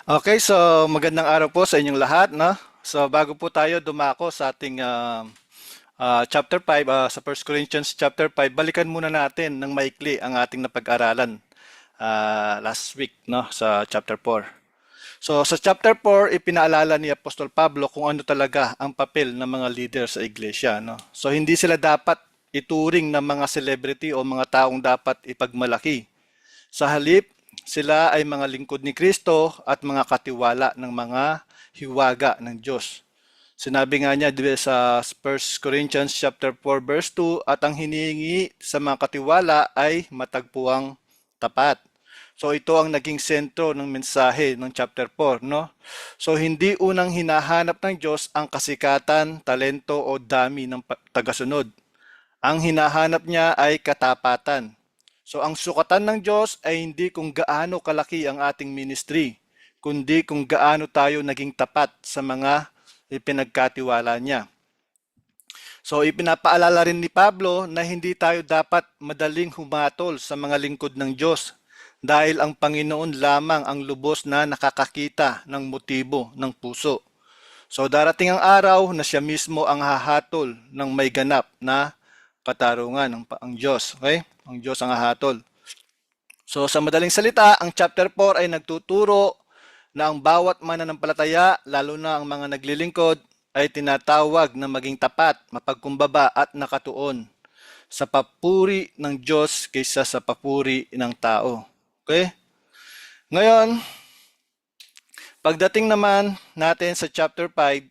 Okay, so magandang araw po sa inyong lahat, no? So bago po tayo dumako sa ating chapter 5, sa First Corinthians chapter 5, balikan muna natin ng maikli ang ating napag-aralan last week, no, sa chapter 4. So sa chapter 4, ipinaalala ni Apostol Pablo kung ano talaga ang papel ng mga leader sa iglesia, no? So hindi sila dapat ituring ng mga celebrity o mga taong dapat ipagmalaki. Sa halip, sila ay mga lingkod ni Kristo at mga katiwala ng mga hiwaga ng Diyos. Sinabi nga niya sa 1 Corinthians chapter 4 verse 2, at ang hinihingi sa mga katiwala ay matagpuang tapat. So ito ang naging sentro ng mensahe ng chapter 4, no? So hindi unang hinahanap ng Diyos ang kasikatan, talento o dami ng tagasunod. Ang hinahanap niya ay katapatan. So ang sukatan ng Diyos ay hindi kung gaano kalaki ang ating ministry, kundi kung gaano tayo naging tapat sa mga ipinagkatiwala niya. So ipinapaalala rin ni Pablo na hindi tayo dapat madaling humatol sa mga lingkod ng Diyos dahil ang Panginoon lamang ang lubos na nakakakita ng motibo ng puso. So darating ang araw na siya mismo ang hahatol ng may ganap na katarungan ang Diyos. Okay? Ang Diyos ang hahatol. So sa madaling salita, ang chapter 4 ay nagtuturo na ang bawat mananampalataya, lalo na ang mga naglilingkod, ay tinatawag na maging tapat, mapagkumbaba at nakatuon sa papuri ng Diyos kaysa sa papuri ng tao. Okay? Ngayon, pagdating naman natin sa chapter 5,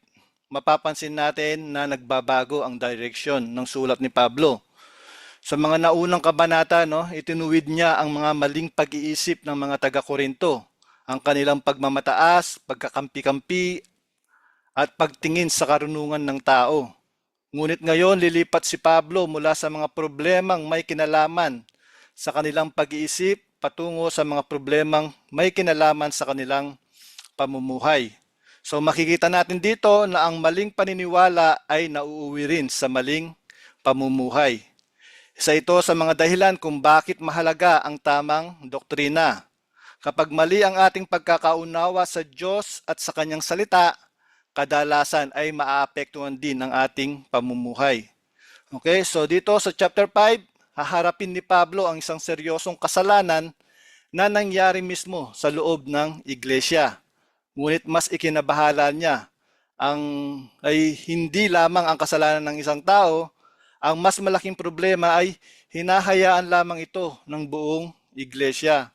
mapapansin natin na nagbabago ang direction ng sulat ni Pablo. Sa mga naunang kabanata, no, itinuwid niya ang mga maling pag-iisip ng mga taga-Korinto, ang kanilang pagmamataas, pagkakampi-kampi, at pagtingin sa karunungan ng tao. Ngunit ngayon, lilipat si Pablo mula sa mga problemang may kinalaman sa kanilang pag-iisip patungo sa mga problemang may kinalaman sa kanilang pamumuhay. So makikita natin dito na ang maling paniniwala ay nauuwi rin sa maling pamumuhay. Isa ito sa mga dahilan kung bakit mahalaga ang tamang doktrina. Kapag mali ang ating pagkakaunawa sa Diyos at sa kanyang salita, kadalasan ay maaapektuhan din ang ating pamumuhay. Okay, so dito sa chapter 5, haharapin ni Pablo ang isang seryosong kasalanan na nangyari mismo sa loob ng iglesia. Ngunit mas ikinabahala niya ay hindi lamang ang kasalanan ng isang tao, ang mas malaking problema ay hinahayaan lamang ito ng buong iglesia.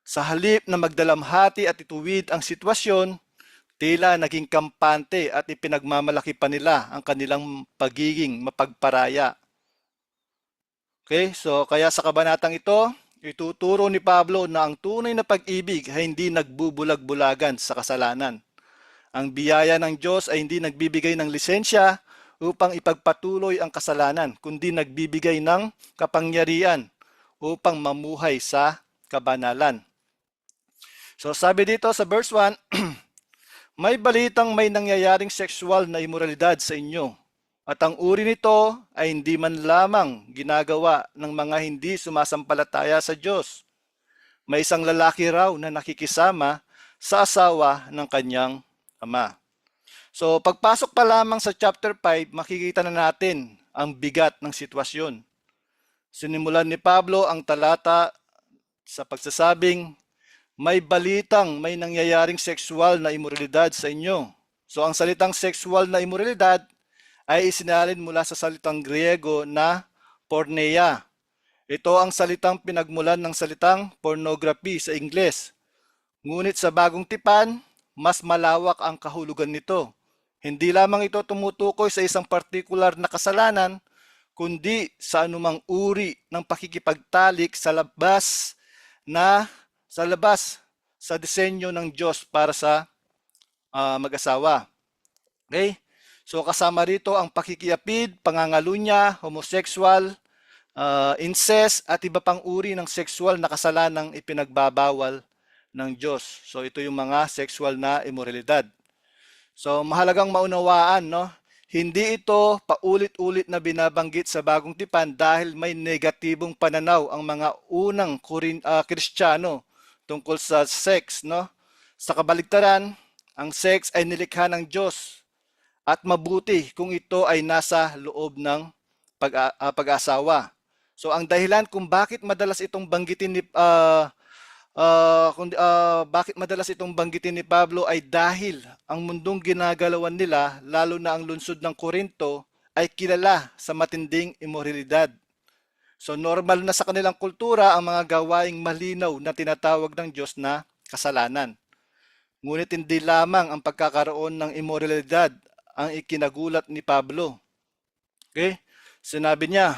Sa halip na magdalamhati at ituwid ang sitwasyon, tila naging kampante at ipinagmamalaki pa nila ang kanilang pagiging mapagparaya. Okay, so kaya sa kabanatang ito, ituturo ni Pablo na ang tunay na pag-ibig ay hindi nagbubulag-bulagan sa kasalanan. Ang biyaya ng Diyos ay hindi nagbibigay ng lisensya upang ipagpatuloy ang kasalanan, kundi nagbibigay ng kapangyarihan upang mamuhay sa kabanalan. So sabi dito sa verse 1, may balitang may nangyayaring sexual na imoralidad sa inyo, at ang uri nito ay hindi man lamang ginagawa ng mga hindi sumasampalataya sa Diyos. May isang lalaki raw na nakikisama sa asawa ng kanyang ama. So pagpasok pa lamang sa chapter 5, makikita na natin ang bigat ng sitwasyon. Sinimulan ni Pablo ang talata sa pagsasabing, may balitang may nangyayaring sexual na imoralidad sa inyo. So ang salitang sexual na imoralidad ay isinalin mula sa salitang Griego na porneia. Ito ang salitang pinagmulan ng salitang pornography sa Ingles. Ngunit sa bagong tipan, mas malawak ang kahulugan nito. Hindi lamang ito tumutukoy sa isang partikular na kasalanan, kundi sa anumang uri ng pakikipagtalik sa labas sa disenyo ng Diyos para sa mag-asawa. Okay? So kasama rito ang pakikiapid, pangangalunya, homosexual, incest at iba pang uri ng sexual na kasalanang ipinagbabawal ng Diyos. So ito yung mga sexual na immoralidad. So mahalagang maunawaan, no? Hindi ito paulit-ulit na binabanggit sa bagong tipan dahil may negatibong pananaw ang mga unang Kristiyano tungkol sa sex, no? Sa kabaligtaran, ang sex ay nilikha ng Diyos at mabuti kung ito ay nasa loob ng pag-asawa. So ang dahilan kung bakit madalas itong banggitin ni bakit madalas itong banggitin ni Pablo ay dahil ang mundong ginagalawan nila, lalo na ang lungsod ng Korinto, ay kilala sa matinding imoralidad. So normal na sa kanilang kultura ang mga gawaing malinaw na tinatawag ng Diyos na kasalanan. Ngunit hindi lamang ang pagkakaroon ng imoralidad ang ikinagulat ni Pablo. Okay? Sinabi niya,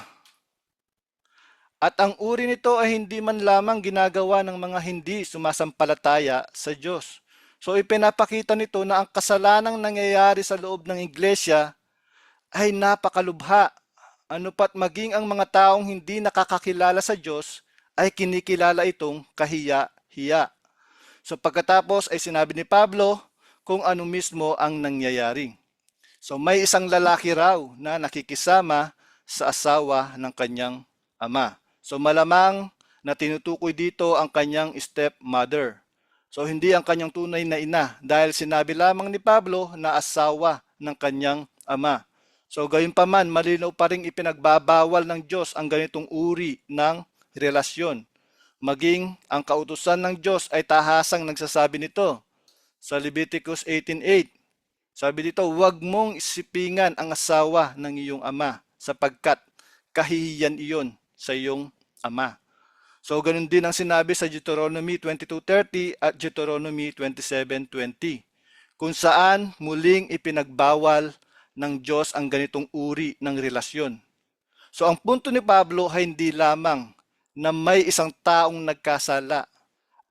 at ang uri nito ay hindi man lamang ginagawa ng mga hindi sumasampalataya sa Diyos. So ipinapakita nito na ang kasalanang nangyayari sa loob ng iglesia ay napakalubha. Ano pat maging ang mga taong hindi nakakakilala sa Diyos ay kinikilala itong kahiya-hiya. So pagkatapos ay sinabi ni Pablo kung ano mismo ang nangyayari. So may isang lalaki raw na nakikisama sa asawa ng kanyang ama. So malamang na tinutukoy dito ang kanyang stepmother. So hindi ang kanyang tunay na ina dahil sinabi lamang ni Pablo na asawa ng kanyang ama. So gayunpaman, malinaw pa ring ipinagbabawal ng Diyos ang ganitong uri ng relasyon. Maging ang kautusan ng Diyos ay tahasang nagsasabi nito sa Leviticus 18:8. Sabi dito, huwag mong isipingan ang asawa ng iyong ama sapagkat kahihiyan iyon sa iyong ama. So ganun din ang sinabi sa Deuteronomy 22:30 at Deuteronomy 27:20 kung saan muling ipinagbawal ng Diyos ang ganitong uri ng relasyon. So ang punto ni Pablo ay hindi lamang na may isang taong nagkasala.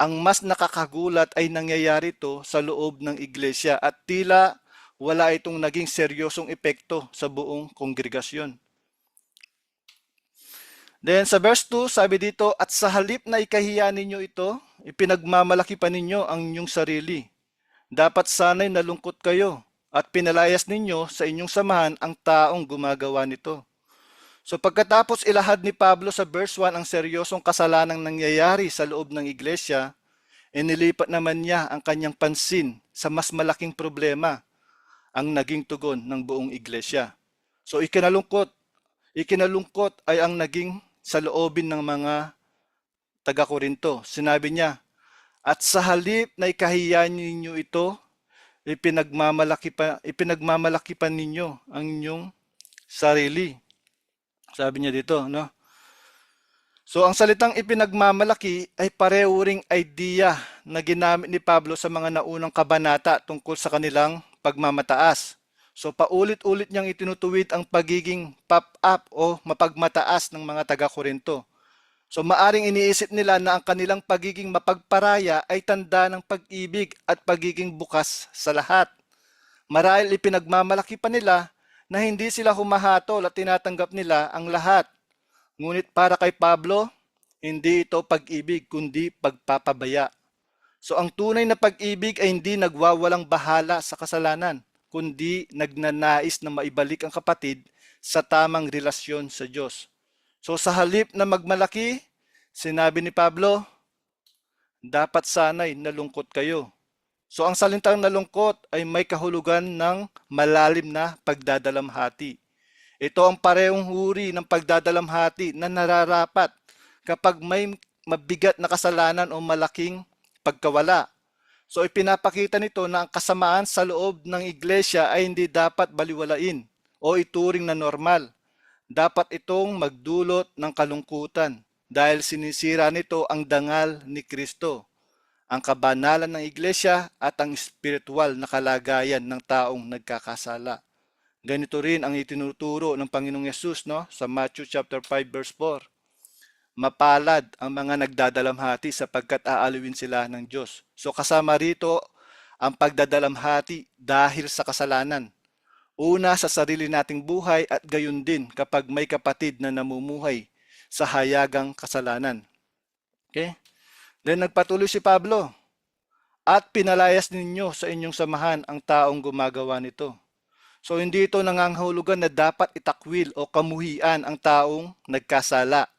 Ang mas nakakagulat ay nangyayari ito sa loob ng iglesia at tila wala itong naging seryosong epekto sa buong kongregasyon. Then sa verse 2, sabi dito, at sa halip na ikahiya ninyo ito, ipinagmamalaki pa ninyo ang inyong sarili. Dapat sana'y nalungkot kayo at pinalayas ninyo sa inyong samahan ang taong gumagawa nito. So pagkatapos ilahad ni Pablo sa verse 1 ang seryosong kasalanang nangyayari sa loob ng iglesia, inilipat naman niya ang kanyang pansin sa mas malaking problema, ang naging tugon ng buong iglesia. So ikinalungkot ay ang naging sa loobin ng mga taga-Korinto. Sinabi niya, at sa halip na ikahiya ninyo ito, ipinagmamalaki pa ninyo ang inyong sarili. Sabi niya dito, no? So ang salitang ipinagmamalaki ay pareho ring idea na ginamit ni Pablo sa mga naunang kabanata tungkol sa kanilang pagmamataas. So paulit-ulit niyang itinutuwid ang pagiging pop-up o mapagmataas ng mga taga-Korinto. So maaring iniisip nila na ang kanilang pagiging mapagparaya ay tanda ng pag-ibig at pagiging bukas sa lahat. Marahil ipinagmamalaki pa nila na hindi sila humahatol at tinatanggap nila ang lahat. Ngunit para kay Pablo, hindi ito pag-ibig kundi pagpapabaya. So ang tunay na pag-ibig ay hindi nagwawalang bahala sa kasalanan, kundi nagnanais na maibalik ang kapatid sa tamang relasyon sa Diyos. So sa halip na magmalaki, sinabi ni Pablo, dapat sana'y nalungkot kayo. So ang salitang nalungkot ay may kahulugan ng malalim na pagdadalamhati. Ito ang parehong uri ng pagdadalamhati na nararapat kapag may mabigat na kasalanan o malaking pagkawala. So ipinapakita nito na ang kasamaan sa loob ng iglesia ay hindi dapat baliwalain o ituring na normal. Dapat itong magdulot ng kalungkutan dahil sinisira nito ang dangal ni Kristo, ang kabanalan ng iglesia at ang spiritual na kalagayan ng taong nagkakasala. Ganito rin ang itinuturo ng Panginoong Yesus, no, sa Matthew chapter 5 verse 4. Mapalad ang mga nagdadalamhati sapagkat aalawin sila ng Diyos. So kasama rito ang pagdadalamhati dahil sa kasalanan. Una sa sarili nating buhay at gayon din kapag may kapatid na namumuhay sa hayagang kasalanan. Okay? Then nagpatuloy si Pablo, at pinalayas ninyo sa inyong samahan ang taong gumagawa nito. So hindi ito nangangahulugan na dapat itakwil o kamuhian ang taong nagkasala.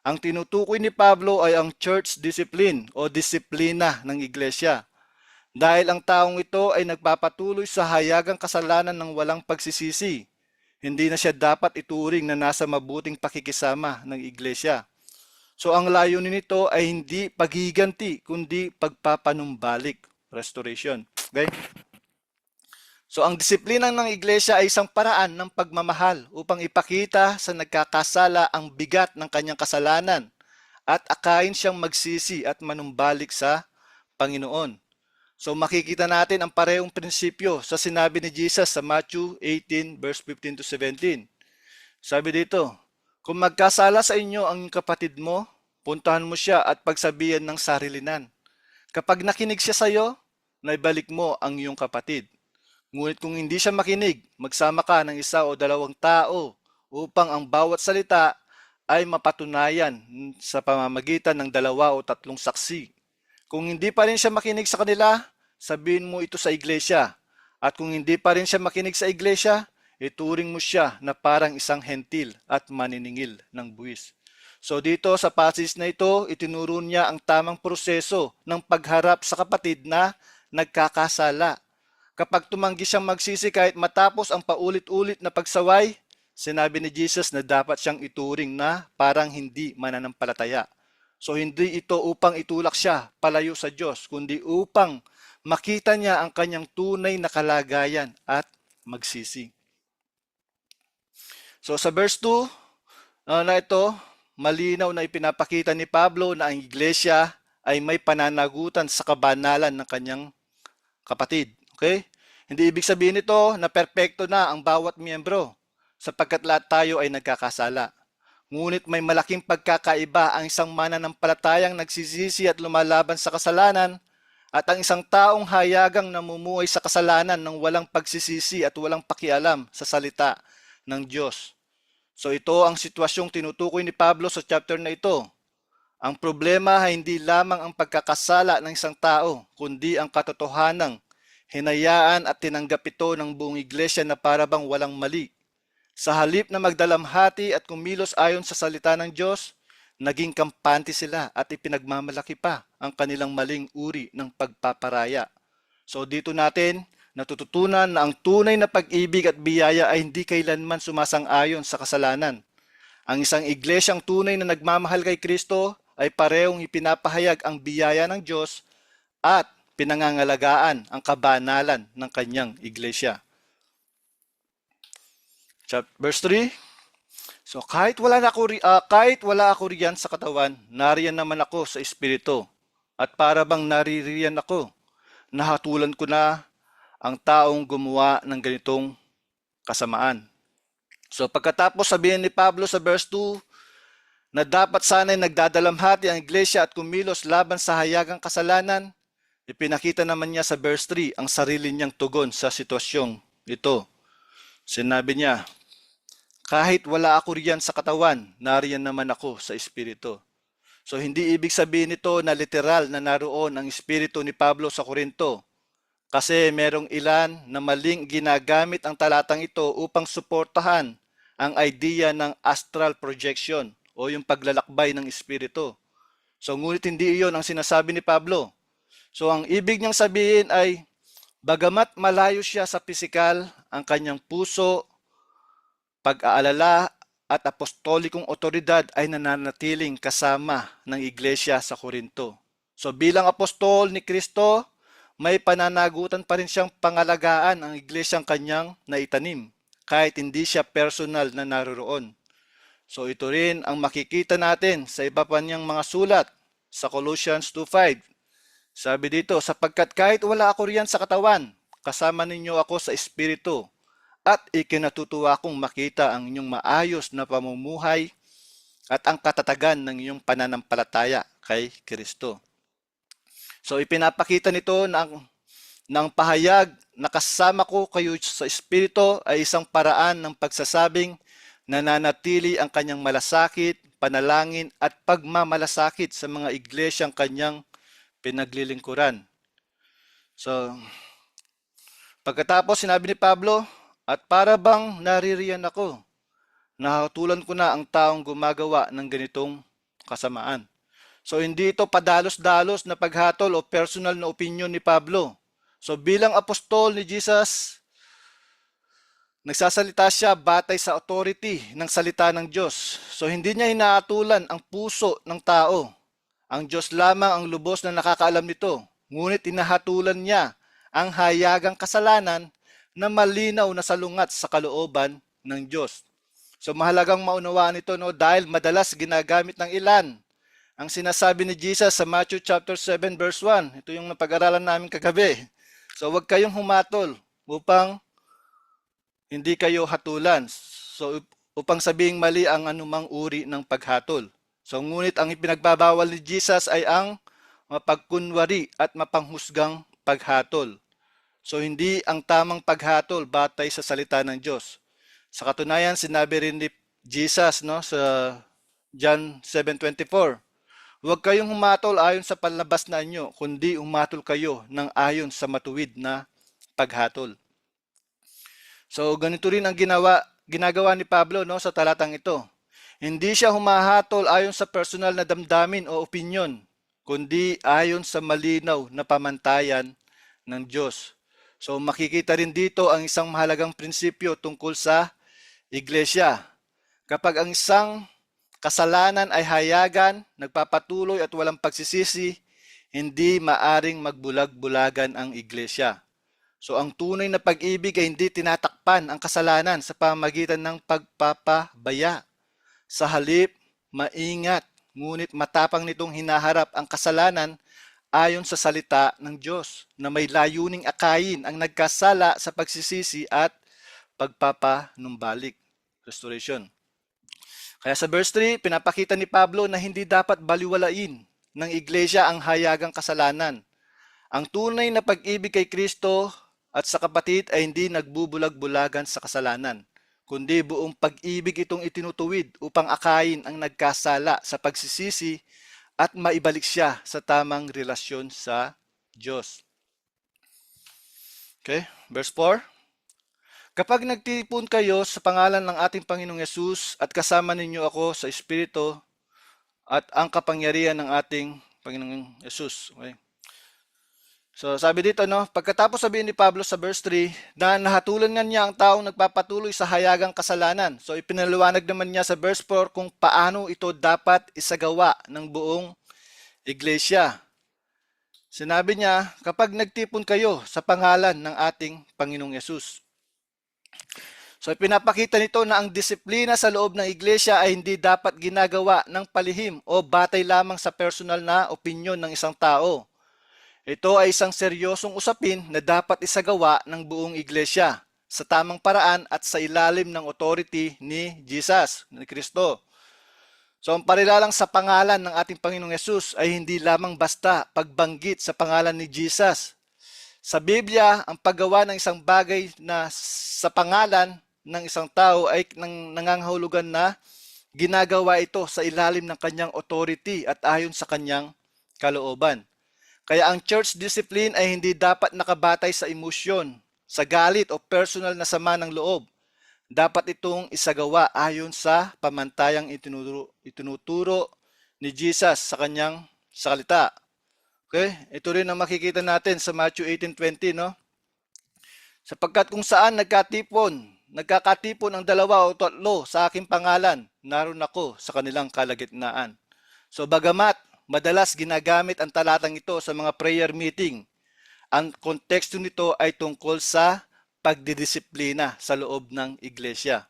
Ang tinutukoy ni Pablo ay ang church discipline o disiplina ng iglesia. Dahil ang taong ito ay nagpapatuloy sa hayagang kasalanan ng walang pagsisisi, hindi na siya dapat ituring na nasa mabuting pakikisama ng iglesia. So ang layunin nito ay hindi paghiganti, kundi pagpapanumbalik, restoration. Okay? So ang disiplina ng iglesia ay isang paraan ng pagmamahal upang ipakita sa nagkakasala ang bigat ng kanyang kasalanan at akayin siyang magsisi at manumbalik sa Panginoon. So makikita natin ang parehong prinsipyo sa sinabi ni Jesus sa Matthew 18 verse 15 to 17. Sabi dito, kung magkasala sa inyo ang kapatid mo, puntahan mo siya at pagsabihan ng sarilinan. Kapag nakinig siya sa iyo, naibalik mo ang iyong kapatid. Ngunit kung hindi siya makinig, magsama ka ng isa o dalawang tao upang ang bawat salita ay mapatunayan sa pamamagitan ng dalawa o tatlong saksi. Kung hindi pa rin siya makinig sa kanila, sabihin mo ito sa iglesia. At kung hindi pa rin siya makinig sa iglesia, ituring mo siya na parang isang hentil at maniningil ng buwis. So dito sa passage na ito, itinuro niya ang tamang proseso ng pagharap sa kapatid na nagkakasala. Kapag tumanggi siyang magsisi kahit matapos ang paulit-ulit na pagsaway, sinabi ni Jesus na dapat siyang ituring na parang hindi mananampalataya. So hindi ito upang itulak siya palayo sa Diyos, kundi upang makita niya ang kanyang tunay na kalagayan at magsisi. So sa verse 2 na ito, malinaw na ipinapakita ni Pablo na ang iglesia ay may pananagutan sa kabanalan ng kanyang kapatid. Okay? Hindi ibig sabihin nito na perpekto na ang bawat miyembro sapagkat lahat tayo ay nagkakasala. Ngunit may malaking pagkakaiba ang isang mananampalatayang nagsisisi at lumalaban sa kasalanan at ang isang taong hayagang namumuhay sa kasalanan ng walang pagsisisi at walang pakialam sa salita ng Diyos. So ito ang sitwasyong tinutukoy ni Pablo sa chapter na ito. Ang problema ay hindi lamang ang pagkakasala ng isang tao, kundi ang katotohanang hinayaan at tinanggap ito ng buong iglesia na para bang walang mali. Sa halip na magdalamhati at kumilos ayon sa salita ng Diyos, naging kampante sila at ipinagmamalaki pa ang kanilang maling uri ng pagpaparaya. So dito natin natututunan na ang tunay na pag-ibig at biyaya ay hindi kailanman sumasang-ayon sa kasalanan. Ang isang iglesyang tunay na nagmamahal kay Kristo ay parehong ipinapahayag ang biyaya ng Diyos at pinangangalagaan ang kabanalan ng kanyang iglesia. Verse 3. So kahit wala ako riyan sa katawan, nariyan naman ako sa espiritu. At para bang naririyan ako, nahatulan ko na ang taong gumawa ng ganitong kasamaan. So pagkatapos sabihin ni Pablo sa verse 2 na dapat sana'y nagdadalamhati ang iglesia at kumilos laban sa hayagang kasalanan, ipinakita naman niya sa verse 3 ang sarili niyang tugon sa sitwasyong ito. Sinabi niya, kahit wala ako riyan sa katawan, nariyan naman ako sa espiritu. So hindi ibig sabihin nito na literal na naroon ang espiritu ni Pablo sa Korinto. Kasi merong ilan na maling ginagamit ang talatang ito upang suportahan ang idea ng astral projection o yung paglalakbay ng espiritu. So ngunit hindi iyon ang sinasabi ni Pablo. So ang ibig niyang sabihin ay bagamat malayo siya sa pisikal, ang kanyang puso, pag-aalala at apostolikong otoridad ay nananatiling kasama ng iglesia sa Korinto. So bilang apostol ni Kristo, may pananagutan pa rin siyang pangalagaan ang iglesyang kanyang naitanim, kahit hindi siya personal na naroroon. So ito rin ang makikita natin sa iba pa niyang mga sulat sa Colossians 2:5. Sabi dito, sapagkat kahit wala ako riyan sa katawan, kasama ninyo ako sa espiritu, at ikinatutuwa kong makita ang inyong maayos na pamumuhay at ang katatagan ng inyong pananampalataya kay Kristo. So ipinapakita nito ng pahayag na kasama ko kayo sa Espiritu ay isang paraan ng pagsasabing nananatili ang kanyang malasakit, panalangin at pagmamalasakit sa mga iglesyang kanyang pinaglilingkuran. So pagkatapos sinabi ni Pablo, at para bang naririyan ako, nahatulan ko na ang taong gumagawa ng ganitong kasamaan. So hindi ito padalos-dalos na paghatol o personal na opinion ni Pablo. So bilang apostol ni Jesus, nagsasalita siya batay sa authority ng salita ng Diyos. So hindi niya inaatulan ang puso ng tao. Ang Diyos lamang ang lubos na nakakaalam nito. Ngunit inahatulan niya ang hayagang kasalanan na malinaw na salungat sa kalooban ng Diyos. So mahalagang maunawaan ito, no, dahil madalas ginagamit ng ilan ang sinasabi ni Jesus sa Matthew chapter 7 verse 1. Ito yung napag-aralan namin kagabi. So huwag kayong humatol upang hindi kayo hatulan. So upang sabihing mali ang anumang uri ng paghatol. So ngunit ang ipinagbabawal ni Jesus ay ang mapagkunwari at mapanghusgang paghatol. So hindi ang tamang paghatol batay sa salita ng Diyos. Sa katunayan, sinabi rin ni Jesus, no, sa John 7:24, huwag kayong humatol ayon sa panlabas na inyo, kundi humatol kayo ng ayon sa matuwid na paghatol. So ganito rin ang ginagawa ni Pablo, no, sa talatang ito. Hindi siya humahatol ayon sa personal na damdamin o opinyon, kundi ayon sa malinaw na pamantayan ng Diyos. So makikita rin dito ang isang mahalagang prinsipyo tungkol sa iglesia. Kapag ang isang kasalanan ay hayagan, nagpapatuloy at walang pagsisisi, hindi maaring magbulag-bulagan ang iglesia. So ang tunay na pag-ibig ay hindi tinatakpan ang kasalanan sa pamamagitan ng pagpapabaya. Sa halip, maingat, ngunit matapang nitong hinaharap ang kasalanan ayon sa salita ng Diyos na may layuning akayin ang nagkasala sa pagsisisi at pagpapanumbalik. Restoration. Kaya sa verse 3, pinapakita ni Pablo na hindi dapat baliwalain ng iglesia ang hayagang kasalanan. Ang tunay na pag-ibig kay Kristo at sa kapatid ay hindi nagbubulag-bulagan sa kasalanan, kundi buong pag-ibig itong itinutuwid upang akayin ang nagkasala sa pagsisisi at maibalik siya sa tamang relasyon sa Diyos. Okay, verse 4. Kapag nagtipon kayo sa pangalan ng ating Panginoong Yesus at kasama ninyo ako sa Espiritu at ang kapangyarihan ng ating Panginoong Yesus. Okay. So sabi dito, no, pagkatapos sabihin ni Pablo sa verse 3 na nahatulan nga niya ang taong nagpapatuloy sa hayagang kasalanan. So ipinaliwanag naman niya sa verse 4 kung paano ito dapat isagawa ng buong iglesia. Sinabi niya, kapag nagtipon kayo sa pangalan ng ating Panginoong Yesus. So ipinapakita nito na ang disiplina sa loob ng iglesia ay hindi dapat ginagawa ng palihim o batay lamang sa personal na opinyon ng isang tao. Ito ay isang seryosong usapin na dapat isagawa ng buong iglesia sa tamang paraan at sa ilalim ng authority ni Jesus, ni Kristo. So ang parilalang sa pangalan ng ating Panginoong Yesus ay hindi lamang basta pagbanggit sa pangalan ni Jesus. Sa Biblia, ang paggawa ng isang bagay na sa pangalan ng isang tao ay nangangahulugan na ginagawa ito sa ilalim ng kanyang authority at ayon sa kanyang kalooban. Kaya ang church discipline ay hindi dapat nakabatay sa emosyon, sa galit o personal na sama ng loob. Dapat itong isagawa ayon sa pamantayang itinuturo ni Jesus sa kanyang salita. Okay? Ito rin ang makikita natin sa Matthew 18:20, no? Sapagkat kung saan nagkakatipon ang dalawa o tatlo sa aking pangalan, naroon ako sa kanilang kalagitnaan. So bagamat madalas ginagamit ang talatang ito sa mga prayer meeting, ang konteksto nito ay tungkol sa pagdidisiplina sa loob ng iglesia.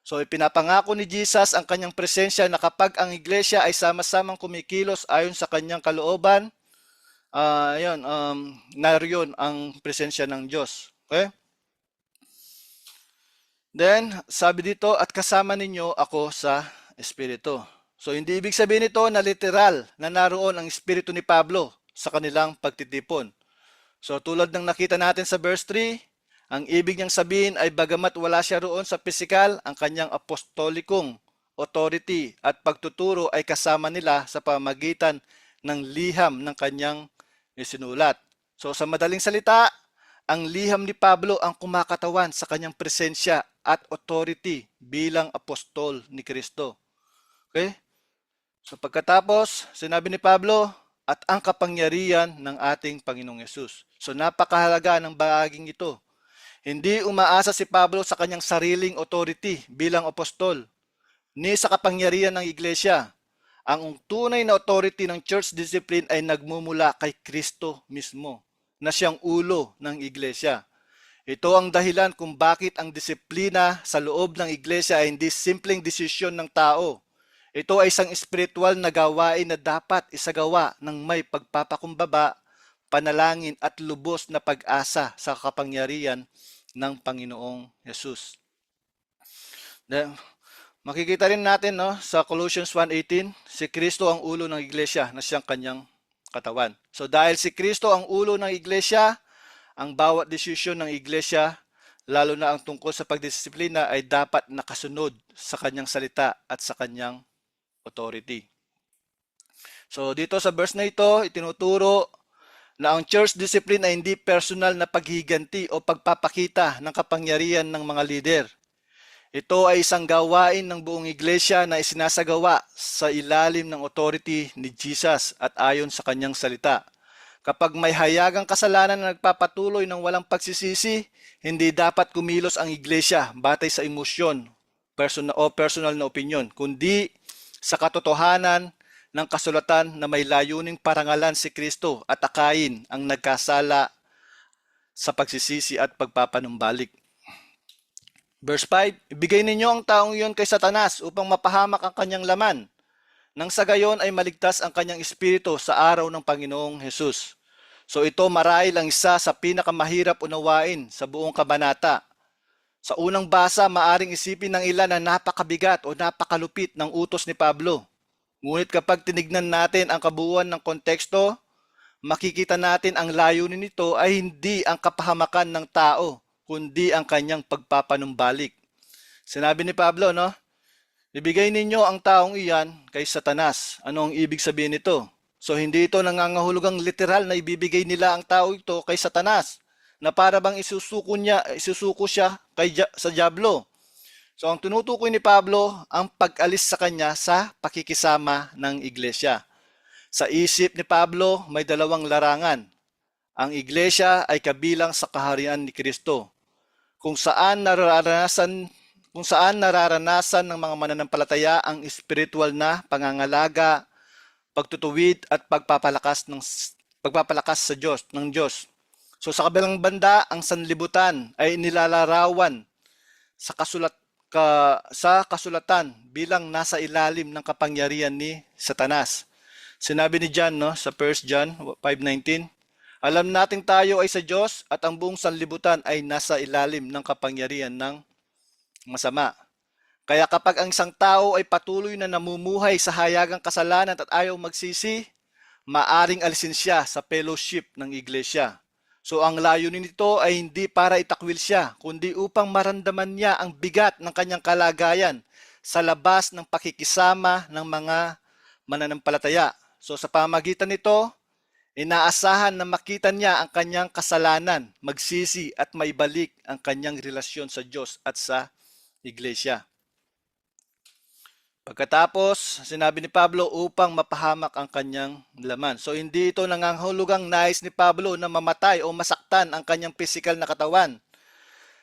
So ipinapangako ni Jesus ang kanyang presensya na kapag ang iglesia ay sama-samang kumikilos ayon sa kanyang kalooban, nariyon ang presensya ng Diyos. Okay? Then, sabi dito, at kasama ninyo ako sa Espiritu. So hindi ibig sabihin nito na literal na naroon ang espiritu ni Pablo sa kanilang pagtitipon. So tulad ng nakita natin sa verse 3, ang ibig niyang sabihin ay bagamat wala siya roon sa pisikal, ang kanyang apostolikong authority at pagtuturo ay kasama nila sa pamamagitan ng liham ng kanyang isinulat. So sa madaling salita, ang liham ni Pablo ang kumakatawan sa kanyang presensya at authority bilang apostol ni Kristo. Okay? So pagkatapos, sinabi ni Pablo, at ang kapangyarihan ng ating Panginoong Yesus. So napakahalaga ng bahaging ito. Hindi umaasa si Pablo sa kanyang sariling authority bilang apostol, ni sa kapangyarihan ng iglesia. Ang tunay na authority ng church discipline ay nagmumula kay Kristo mismo, na siyang ulo ng iglesia. Ito ang dahilan kung bakit ang disiplina sa loob ng iglesia ay hindi simpleng desisyon ng tao. Ito ay isang spiritual na gawain na dapat isagawa ng may pagpapakumbaba, panalangin at lubos na pag-asa sa kapangyarihan ng Panginoong Yesus. Makikita rin natin sa Colossians 1:18, si Kristo ang ulo ng iglesia na siyang kanyang katawan. So dahil si Kristo ang ulo ng iglesia, ang bawat desisyon ng iglesia, lalo na ang tungkol sa pagdisiplina, ay dapat nakasunod sa kanyang salita at sa kanyang authority. So dito sa verse na ito, itinuturo na ang church discipline ay hindi personal na paghiganti o pagpapakita ng kapangyarihan ng mga leader. Ito ay isang gawain ng buong iglesia na isinasagawa sa ilalim ng authority ni Jesus at ayon sa kanyang salita. Kapag may hayagang kasalanan na nagpapatuloy ng walang pagsisisi, hindi dapat kumilos ang iglesia batay sa emosyon personal na opinion, kundi sa katotohanan ng kasulatan na may layuning parangalan si Kristo at akayin ang nagkasala sa pagsisisi at pagpapanumbalik. Verse 5, ibigay ninyo ang taong iyon kay Satanas upang mapahamak ang kanyang laman, nang sa gayon ay maligtas ang kanyang espiritu sa araw ng Panginoong Hesus. So ito marahil ang isa sa pinakamahirap unawain sa buong kabanata. Sa unang basa, maaring isipin ng ilan na napakabigat o napakalupit ng utos ni Pablo. Ngunit kapag tinignan natin ang kabuuan ng konteksto, makikita natin ang layunin nito ay hindi ang kapahamakan ng tao, kundi ang kanyang pagpapanumbalik. Sinabi ni Pablo, ibigay ninyo ang taong iyan kay Satanas. Ano ang ibig sabihin nito? So hindi ito nangangahulugang literal na ibibigay nila ang tao ito kay Satanas, na para bang isusuko siya sa diablo. So ang tinutukoy ni Pablo, ang pag-alis sa kanya sa pakikisama ng iglesia. Sa isip ni Pablo, may dalawang larangan. Ang iglesia ay kabilang sa kaharian ni Kristo, kung saan nararanasan ng mga mananampalataya ang spiritual na pangangalaga, pagtutuwid at pagpapalakas ng Diyos. So sa kabilang banda, ang sanlibutan ay nilalarawan sa kasulatan bilang nasa ilalim ng kapangyarihan ni Satanas. Sinabi ni John sa 1 John 5:19, alam nating tayo ay sa Diyos at ang buong sanlibutan ay nasa ilalim ng kapangyarihan ng masama. Kaya kapag ang isang tao ay patuloy na namumuhay sa hayagang kasalanan at ayaw magsisi, maaring alisin siya sa fellowship ng iglesia. So ang layunin nito ay hindi para itakwil siya, kundi upang maramdaman niya ang bigat ng kanyang kalagayan sa labas ng pakikisama ng mga mananampalataya. So sa pamagitan nito, inaasahan na makita niya ang kanyang kasalanan, magsisi at maibalik ang kanyang relasyon sa Diyos at sa iglesia. Pagkatapos, sinabi ni Pablo upang mapahamak ang kanyang laman. So hindi ito nangangahulugang nais ni Pablo na mamatay o masaktan ang kanyang physical na katawan.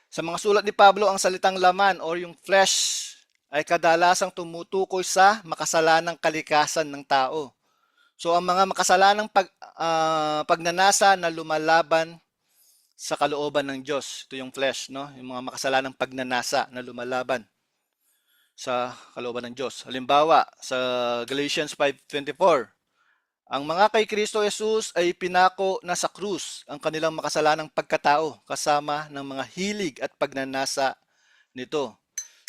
Sa mga sulat ni Pablo, ang salitang laman o yung flesh ay kadalasang tumutukoy sa makasalanang kalikasan ng tao. So ang mga makasalanang pagnanasa na lumalaban sa kalooban ng Diyos, ito yung flesh, yung mga makasalanang pagnanasa na lumalaban sa kalooban ng Diyos. Halimbawa, sa Galatians 5:24, ang mga kay Kristo Jesus ay pinako na sa krus ang kanilang makasalanang pagkatao kasama ng mga hilig at pagnanasa nito.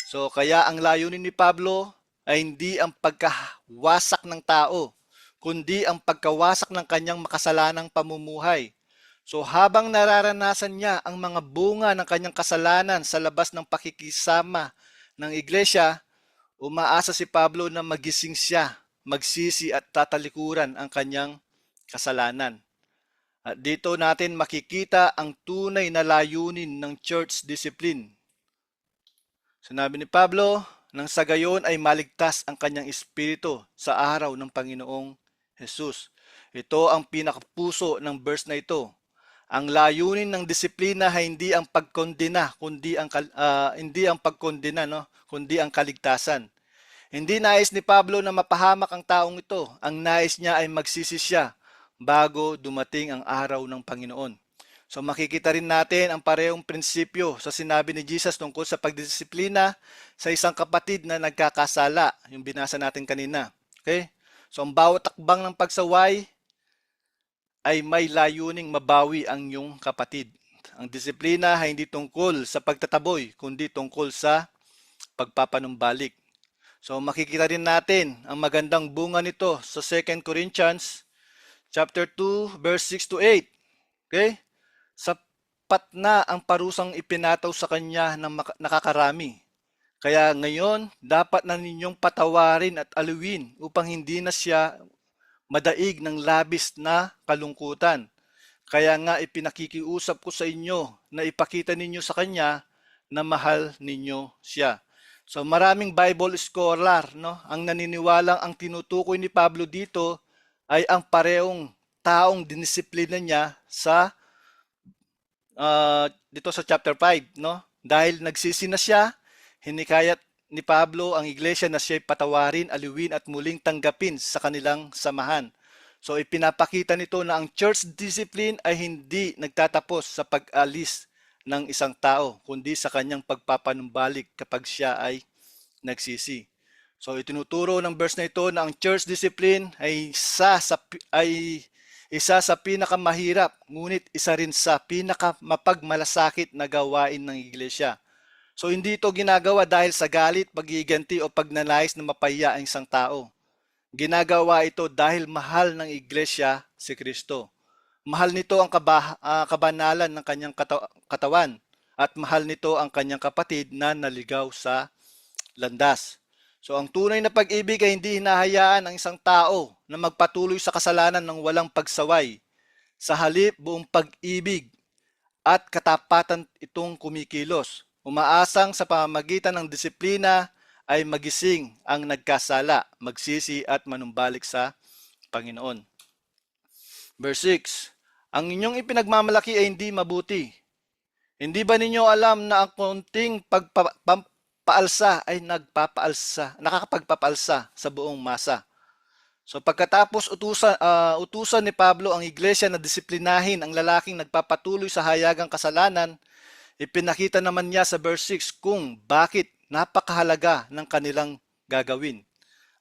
So kaya ang layunin ni Pablo ay hindi ang pagkawasak ng tao, kundi ang pagkawasak ng kanyang makasalanang pamumuhay. So habang nararanasan niya ang mga bunga ng kanyang kasalanan sa labas ng pakikisama ng iglesia, umaasa si Pablo na magising siya, magsisi at tatalikuran ang kanyang kasalanan. At dito natin makikita ang tunay na layunin ng church discipline. Sinabi ni Pablo, nang sa gayon ay maligtas ang kanyang espiritu sa araw ng Panginoong Jesus. Ito ang pinakapuso ng verse na ito. Ang layunin ng disiplina ay hindi ang pagkondena, hindi ang pagkondena, no, kundi ang kaligtasan. Hindi nais ni Pablo na mapahamak ang taong ito. Ang nais niya ay magsisi siya bago dumating ang araw ng Panginoon. So makikita rin natin ang parehong prinsipyo sa sinabi ni Jesus tungkol sa pagdisiplina sa isang kapatid na nagkakasala, yung binasa natin kanina. Okay? So ang bawat takbang ng pagsaway ay may layuning mabawi ang iyong kapatid. Ang disiplina ay hindi tungkol sa pagtataboy, kundi tungkol sa pagpapanumbalik. So makikita rin natin ang magandang bunga nito sa 2 Corinthians chapter 2 verse 6 to 8. Okay? Sapat na ang parusang ipinataw sa kanya ng nakakarami. Kaya ngayon, dapat na ninyong patawarin at aluin upang hindi na siya madaig ng labis na kalungkutan. Kaya nga ipinakikiusap ko sa inyo na ipakita ninyo sa kanya na mahal ninyo siya. So maraming Bible scholar, no, ang naniniwalang ang tinutukoy ni Pablo dito ay ang parehong taong dinisiplina niya sa dito sa chapter 5, no? Dahil nagsisi na siya, hinikayat ni Pablo ang iglesia na siya'y patawarin, aliwin at muling tanggapin sa kanilang samahan. So ipinapakita nito na ang church discipline ay hindi nagtatapos sa pag-alis ng isang tao, kundi sa kanyang pagpapanumbalik kapag siya ay nagsisi. So itinuturo ng verse na ito na ang church discipline ay isa sa pinakamahirap, ngunit isa rin sa pinakamapagmalasakit na gawain ng iglesia. So hindi ito ginagawa dahil sa galit, pagiganti o pagnanais na mapahiya ang isang tao. Ginagawa ito dahil mahal ng iglesia si Kristo. Mahal nito ang kabanalan ng kanyang katawan at mahal nito ang kanyang kapatid na naligaw sa landas. So ang tunay na pag-ibig ay hindi hinahayaan ang isang tao na magpatuloy sa kasalanan ng walang pagsaway. Sa halip, buong pag-ibig at katapatan itong kumikilos. Umaasang sa pamamagitan ng disiplina ay magising ang nagkasala, magsisi at manumbalik sa Panginoon. Verse 6, ang inyong ipinagmamalaki ay hindi mabuti. Hindi ba ninyo alam na ang konting paalsa ay nakakapagpapaalsa sa buong masa? So pagkatapos utusan ni Pablo ang iglesia na disiplinahin ang lalaking nagpapatuloy sa hayagang kasalanan, ipinakita naman niya sa verse 6 kung bakit napakahalaga ng kanilang gagawin.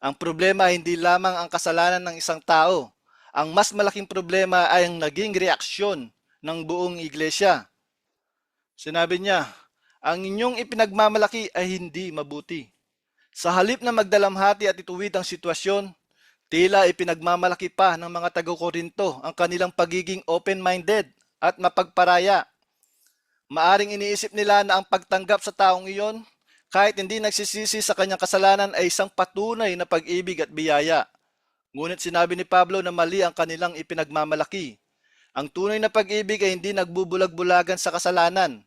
Ang problema ay hindi lamang ang kasalanan ng isang tao. Ang mas malaking problema ay ang naging reaksyon ng buong iglesia. Sinabi niya, ang inyong ipinagmamalaki ay hindi mabuti. Sa halip na magdalamhati at ituwid ang sitwasyon, tila ipinagmamalaki pa ng mga taga-Korinto ang kanilang pagiging open-minded at mapagparaya. Maaring iniisip nila na ang pagtanggap sa taong iyon, kahit hindi nagsisisi sa kanyang kasalanan, ay isang patunay na pag-ibig at biyaya. Ngunit sinabi ni Pablo na mali ang kanilang ipinagmamalaki. Ang tunay na pag-ibig ay hindi nagbubulag-bulagan sa kasalanan.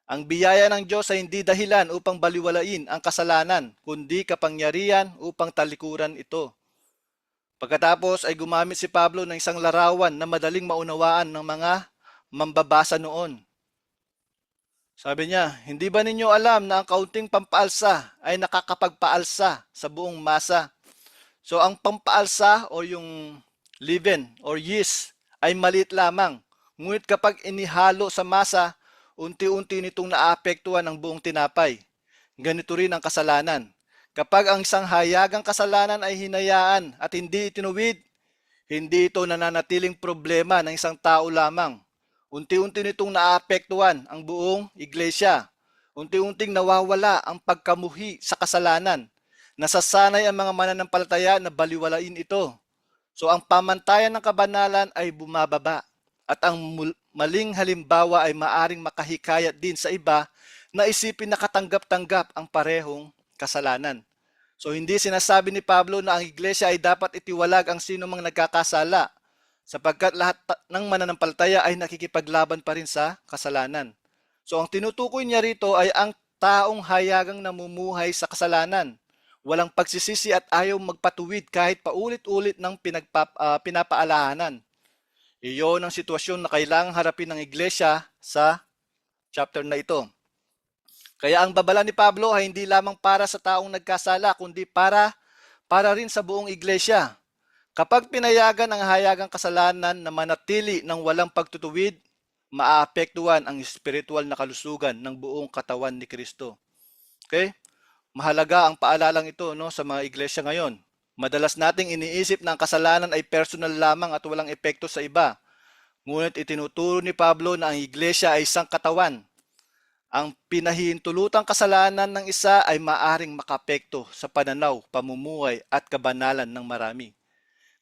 Ang biyaya ng Diyos ay hindi dahilan upang baliwalain ang kasalanan, kundi kapangyarihan upang talikuran ito. Pagkatapos ay gumamit si Pablo ng isang larawan na madaling maunawaan ng mga mambabasa noon. Sabi niya, hindi ba ninyo alam na ang kaunting pampaalsa ay nakakapagpaalsa sa buong masa? So ang pampaalsa o yung leaven or yeast ay maliit lamang. Ngunit kapag inihalo sa masa, unti-unti nitong naapektuhan ang buong tinapay. Ganito rin ang kasalanan. Kapag ang isang hayagang kasalanan ay hinayaan at hindi itinuwid, hindi ito nananatiling problema ng isang tao lamang. Unti-unti nitong naapektuhan ang buong iglesia. Unti-unting nawawala ang pagkamuhi sa kasalanan. Nasasanay ang mga mananampalataya na baliwalain ito. So ang pamantayan ng kabanalan ay bumababa. At ang maling halimbawa ay maaring makahikayat din sa iba na isipin na katanggap-tanggap ang parehong kasalanan. So hindi sinasabi ni Pablo na ang iglesia ay dapat itiwalag ang sino mang nagkakasala, sapagkat lahat ng mananampalataya ay nakikipaglaban pa rin sa kasalanan. So ang tinutukoy niya rito ay ang taong hayagang namumuhay sa kasalanan. walang pagsisisi at ayaw magpatuwid kahit paulit-ulit ng pinapaalahanan. Iyon ang sitwasyon na kailangang harapin ng iglesia sa chapter na ito. Kaya ang babala ni Pablo ay hindi lamang para sa taong nagkasala, kundi para rin sa buong iglesia. Kapag pinayagan ang hayagang kasalanan na manatili ng walang pagtutuwid, maaapektuhan ang spiritual na kalusugan ng buong katawan ni Kristo. Okay? Mahalaga ang paalalang ito sa mga iglesia ngayon. Madalas nating iniisip na ang kasalanan ay personal lamang at walang epekto sa iba. Ngunit itinuturo ni Pablo na ang iglesia ay isang katawan. Ang pinahihintulutang kasalanan ng isa ay maaring makapekto sa pananaw, pamumuhay at kabanalan ng marami.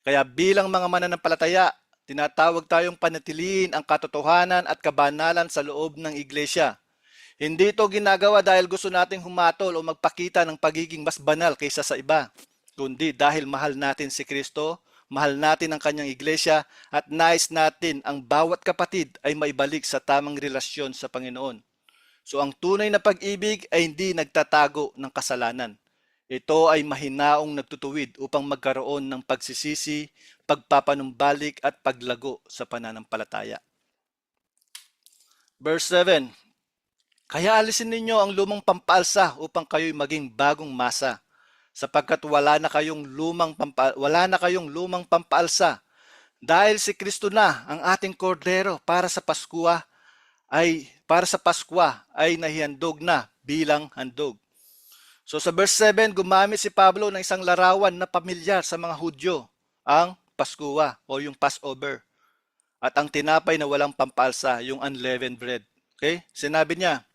Kaya bilang mga mananampalataya, tinatawag tayong panatilihin ang katotohanan at kabanalan sa loob ng iglesia. Hindi ito ginagawa dahil gusto nating humatol o magpakita ng pagiging mas banal kaysa sa iba, kundi dahil mahal natin si Kristo, mahal natin ang kanyang iglesia, at nais natin ang bawat kapatid ay maibalik sa tamang relasyon sa Panginoon. So ang tunay na pag-ibig ay hindi nagtatago ng kasalanan. Ito ay mahinaong nagtutuwid upang magkaroon ng pagsisisi, pagpapanumbalik at paglago sa pananampalataya. Verse 7. Kaya alisin ninyo ang lumang pampaalsa upang kayo'y maging bagong masa, sapagkat wala na kayong lumang pampaalsa. Dahil si Kristo na ang ating kordero para sa Paskwa ay nahihandog na bilang handog. So sa verse 7, gumamit si Pablo ng isang larawan na pamilyar sa mga Hudyo, ang Paskwa o yung Passover. At ang tinapay na walang pampalsa, yung unleavened bread. Okay? Sinabi niya,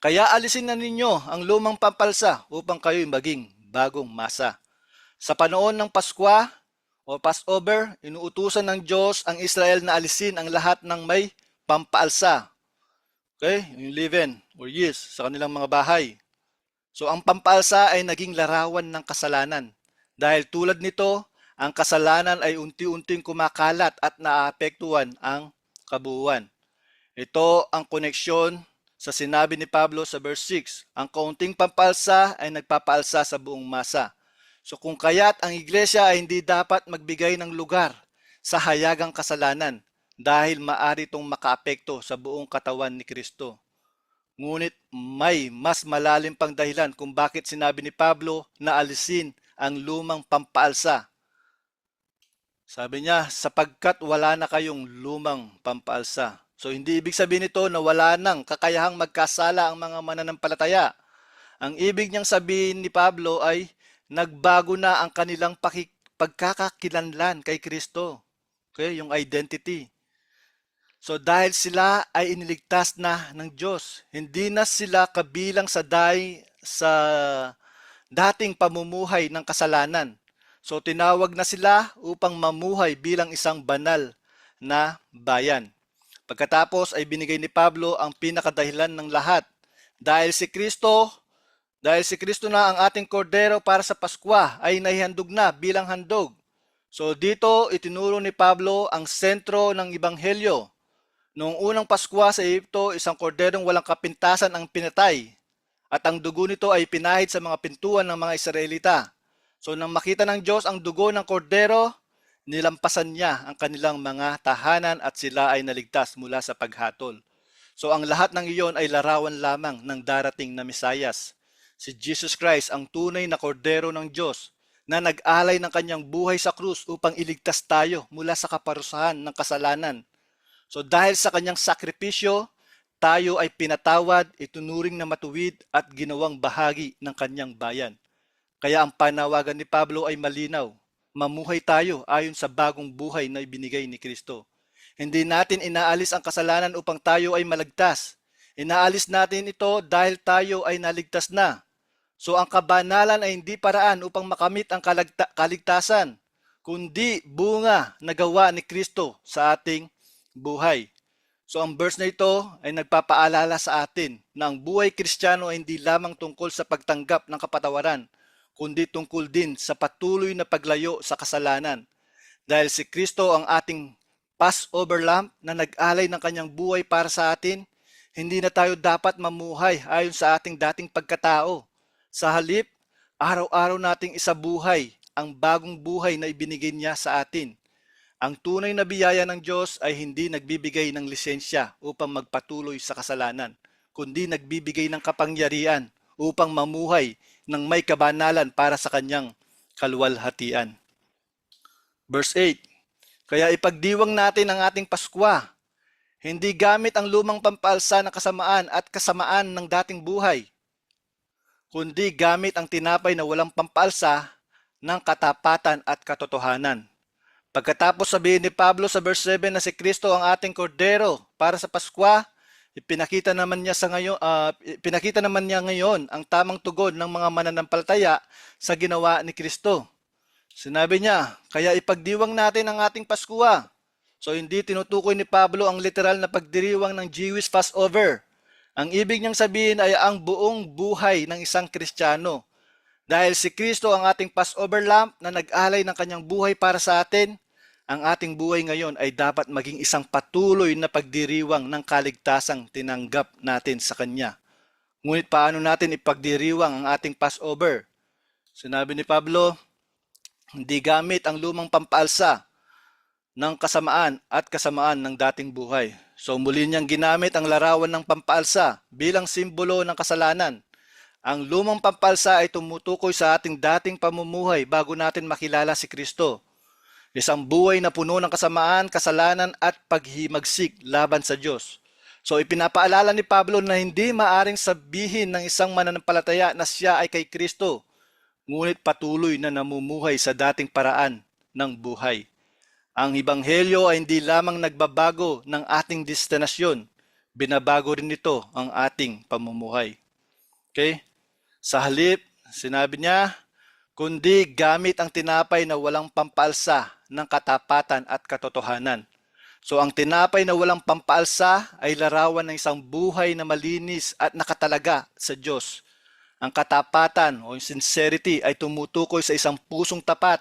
kaya alisin na ninyo ang lumang pampalsa upang kayo'y maging bagong masa. Sa panoon ng Paskwa o Passover, inuutusan ng Diyos ang Israel na alisin ang lahat ng may pampalsa. Okay? Yung leaven or yeast sa kanilang mga bahay. So ang pampalsa ay naging larawan ng kasalanan. Dahil tulad nito, ang kasalanan ay unti-unting kumakalat at naapektuhan ang kabuuan. Ito ang koneksyon sa sinabi ni Pablo sa verse 6. Ang kaunting pampalsa ay nagpapaalsa sa buong masa. So kung kaya't ang iglesia ay hindi dapat magbigay ng lugar sa hayagang kasalanan dahil maaari itong makaapekto sa buong katawan ni Kristo. Ngunit may mas malalim pang dahilan kung bakit sinabi ni Pablo na alisin ang lumang pampaalsa. Sabi niya, sapagkat wala na kayong lumang pampaalsa. So hindi ibig sabihin nito na wala nang kakayahang magkasala ang mga mananampalataya. Ang ibig niyang sabihin ni Pablo ay nagbago na ang kanilang pagkakakilanlan kay Kristo. Okay, yung identity. So dahil sila ay iniligtas na ng Diyos, hindi na sila kabilang sa dating pamumuhay ng kasalanan. So tinawag na sila upang mamuhay bilang isang banal na bayan. Pagkatapos ay binigay ni Pablo ang pinakadahilan ng lahat. Dahil si Kristo na ang ating kordero para sa Paskwa ay nahihandog na bilang handog. So dito itinuro ni Pablo ang sentro ng Ebanghelyo. Noong unang Paskwa sa Ehipto, isang korderong walang kapintasan ang pinatay at ang dugo nito ay pinahid sa mga pintuan ng mga Israelita. So nang makita ng Diyos ang dugo ng kordero, nilampasan niya ang kanilang mga tahanan at sila ay naligtas mula sa paghatol. So ang lahat ng iyon ay larawan lamang ng darating na Mesiyas. Si Jesus Christ ang tunay na kordero ng Diyos na nag-alay ng kanyang buhay sa krus upang iligtas tayo mula sa kaparusahan ng kasalanan. So dahil sa kanyang sakripisyo, tayo ay pinatawad, itunuring na matuwid at ginawang bahagi ng kanyang bayan. Kaya ang panawagan ni Pablo ay malinaw. Mamuhay tayo ayon sa bagong buhay na ibinigay ni Kristo. Hindi natin inaalis ang kasalanan upang tayo ay malagtas. Inaalis natin ito dahil tayo ay naligtas na. So ang kabanalan ay hindi paraan upang makamit ang kaligtasan, kundi bunga na gawa ni Kristo sa ating buhay. So ang verse na ito ay nagpapaalala sa atin na ang buhay Kristiyano ay hindi lamang tungkol sa pagtanggap ng kapatawaran, kundi tungkol din sa patuloy na paglayo sa kasalanan. Dahil si Kristo ang ating Passover lamb na nag-alay ng kanyang buhay para sa atin, hindi na tayo dapat mamuhay ayon sa ating dating pagkatao. Sa halip, Araw-araw nating isabuhay ang bagong buhay na ibinigay niya sa atin. Ang tunay na biyaya ng Diyos ay hindi nagbibigay ng lisensya upang magpatuloy sa kasalanan, kundi nagbibigay ng kapangyarihan upang mamuhay ng may kabanalan para sa kanyang kaluwalhatian. Verse 8, kaya ipagdiwang natin ang ating Paskwa, hindi gamit ang lumang pampalsa na kasamaan at kasamaan ng dating buhay, kundi gamit ang tinapay na walang pampalsa ng katapatan at katotohanan. Pagkatapos sabihin ni Pablo sa verse 7 na si Kristo ang ating kordero para sa Paskwa, pinakita naman niya ngayon ang tamang tugon ng mga mananampalataya sa ginawa ni Kristo. Sinabi niya, kaya ipagdiwang natin ang ating Paskwa. So hindi tinutukoy ni Pablo ang literal na pagdiriwang ng Jewish Passover. Ang ibig niyang sabihin ay ang buong buhay ng isang Kristiyano. Dahil si Kristo ang ating Passover lamb na nag-alay ng kanyang buhay para sa atin, ang ating buhay ngayon ay dapat maging isang patuloy na pagdiriwang ng kaligtasang tinanggap natin sa Kanya. Ngunit paano natin ipagdiriwang ang ating Passover? Sinabi ni Pablo, hindi gamit ang lumang pampalsa ng kasamaan at kasamaan ng dating buhay. So muli niyang ginamit ang larawan ng pampalsa bilang simbolo ng kasalanan. Ang lumang pampalsa ay tumutukoy sa ating dating pamumuhay bago natin makilala si Kristo. Isang buhay na puno ng kasamaan, kasalanan at paghimagsik laban sa Diyos. So ipinapaalala ni Pablo na hindi maaring sabihin ng isang mananampalataya na siya ay kay Kristo, ngunit patuloy na namumuhay sa dating paraan ng buhay. Ang Ebanghelyo ay hindi lamang nagbabago ng ating destinasyon, binabago rin nito ang ating pamumuhay. Okay? Sa halip, sinabi niya, kundi gamit ang tinapay na walang pampalsa ng katapatan at katotohanan. So ang tinapay na walang pampalsa ay larawan ng isang buhay na malinis at nakatalaga sa Diyos. Ang katapatan o sincerity ay tumutukoy sa isang pusong tapat,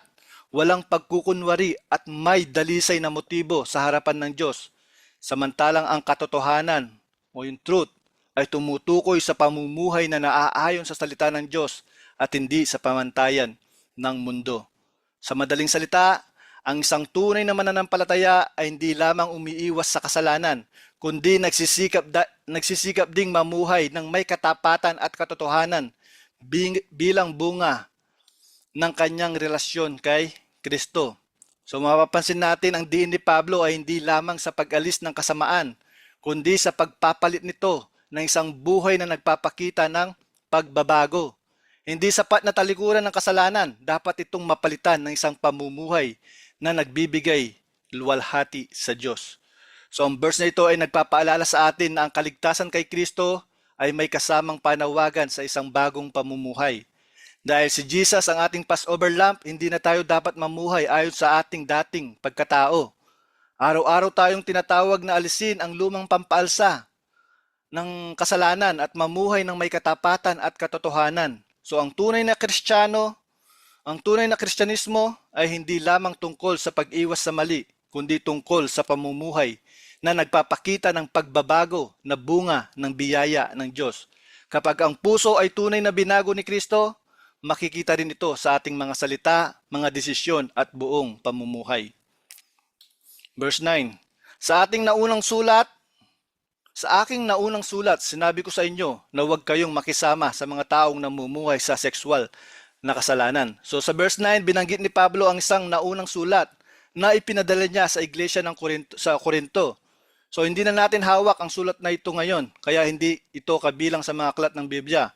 walang pagkukunwari at may dalisay na motibo sa harapan ng Diyos. Samantalang ang katotohanan o yung truth ay tumutukoy sa pamumuhay na naaayon sa salita ng Diyos at hindi sa pamantayan ng mundo. Sa madaling salita, ang isang tunay na mananampalataya ay hindi lamang umiiwas sa kasalanan, kundi nagsisikap ding mamuhay ng may katapatan at katotohanan bilang bunga ng kanyang relasyon kay Kristo. So mapapansin natin ang diin ni Pablo ay hindi lamang sa pag-alis ng kasamaan, kundi sa pagpapalit nito ng isang buhay na nagpapakita ng pagbabago. Hindi sapat na talikuran ng kasalanan, dapat itong mapalitan ng isang pamumuhay na nagbibigay luwalhati sa Diyos. So ang verse na ito ay nagpapaalala sa atin na ang kaligtasan kay Kristo ay may kasamang panawagan sa isang bagong pamumuhay. Dahil si Jesus ang ating Passover lamb, hindi na tayo dapat mamuhay ayon sa ating dating pagkatao. Araw-araw tayong tinatawag na alisin ang lumang pampalsa ng kasalanan at mamuhay ng may katapatan at katotohanan. So ang tunay na Kristyanismo ay hindi lamang tungkol sa pag-iwas sa mali, kundi tungkol sa pamumuhay na nagpapakita ng pagbabago na bunga ng biyaya ng Diyos. Kapag ang puso ay tunay na binago ni Kristo, makikita rin ito sa ating mga salita, mga desisyon at buong pamumuhay. Verse 9, Sa aking naunang sulat, sinabi ko sa inyo na huwag kayong makisama sa mga taong namumuhay sa sexual na kasalanan. So sa verse 9, binanggit ni Pablo ang isang naunang sulat na ipinadala niya sa iglesia ng Corinto. So hindi na natin hawak ang sulat na ito ngayon, kaya hindi ito kabilang sa mga aklat ng Biblia.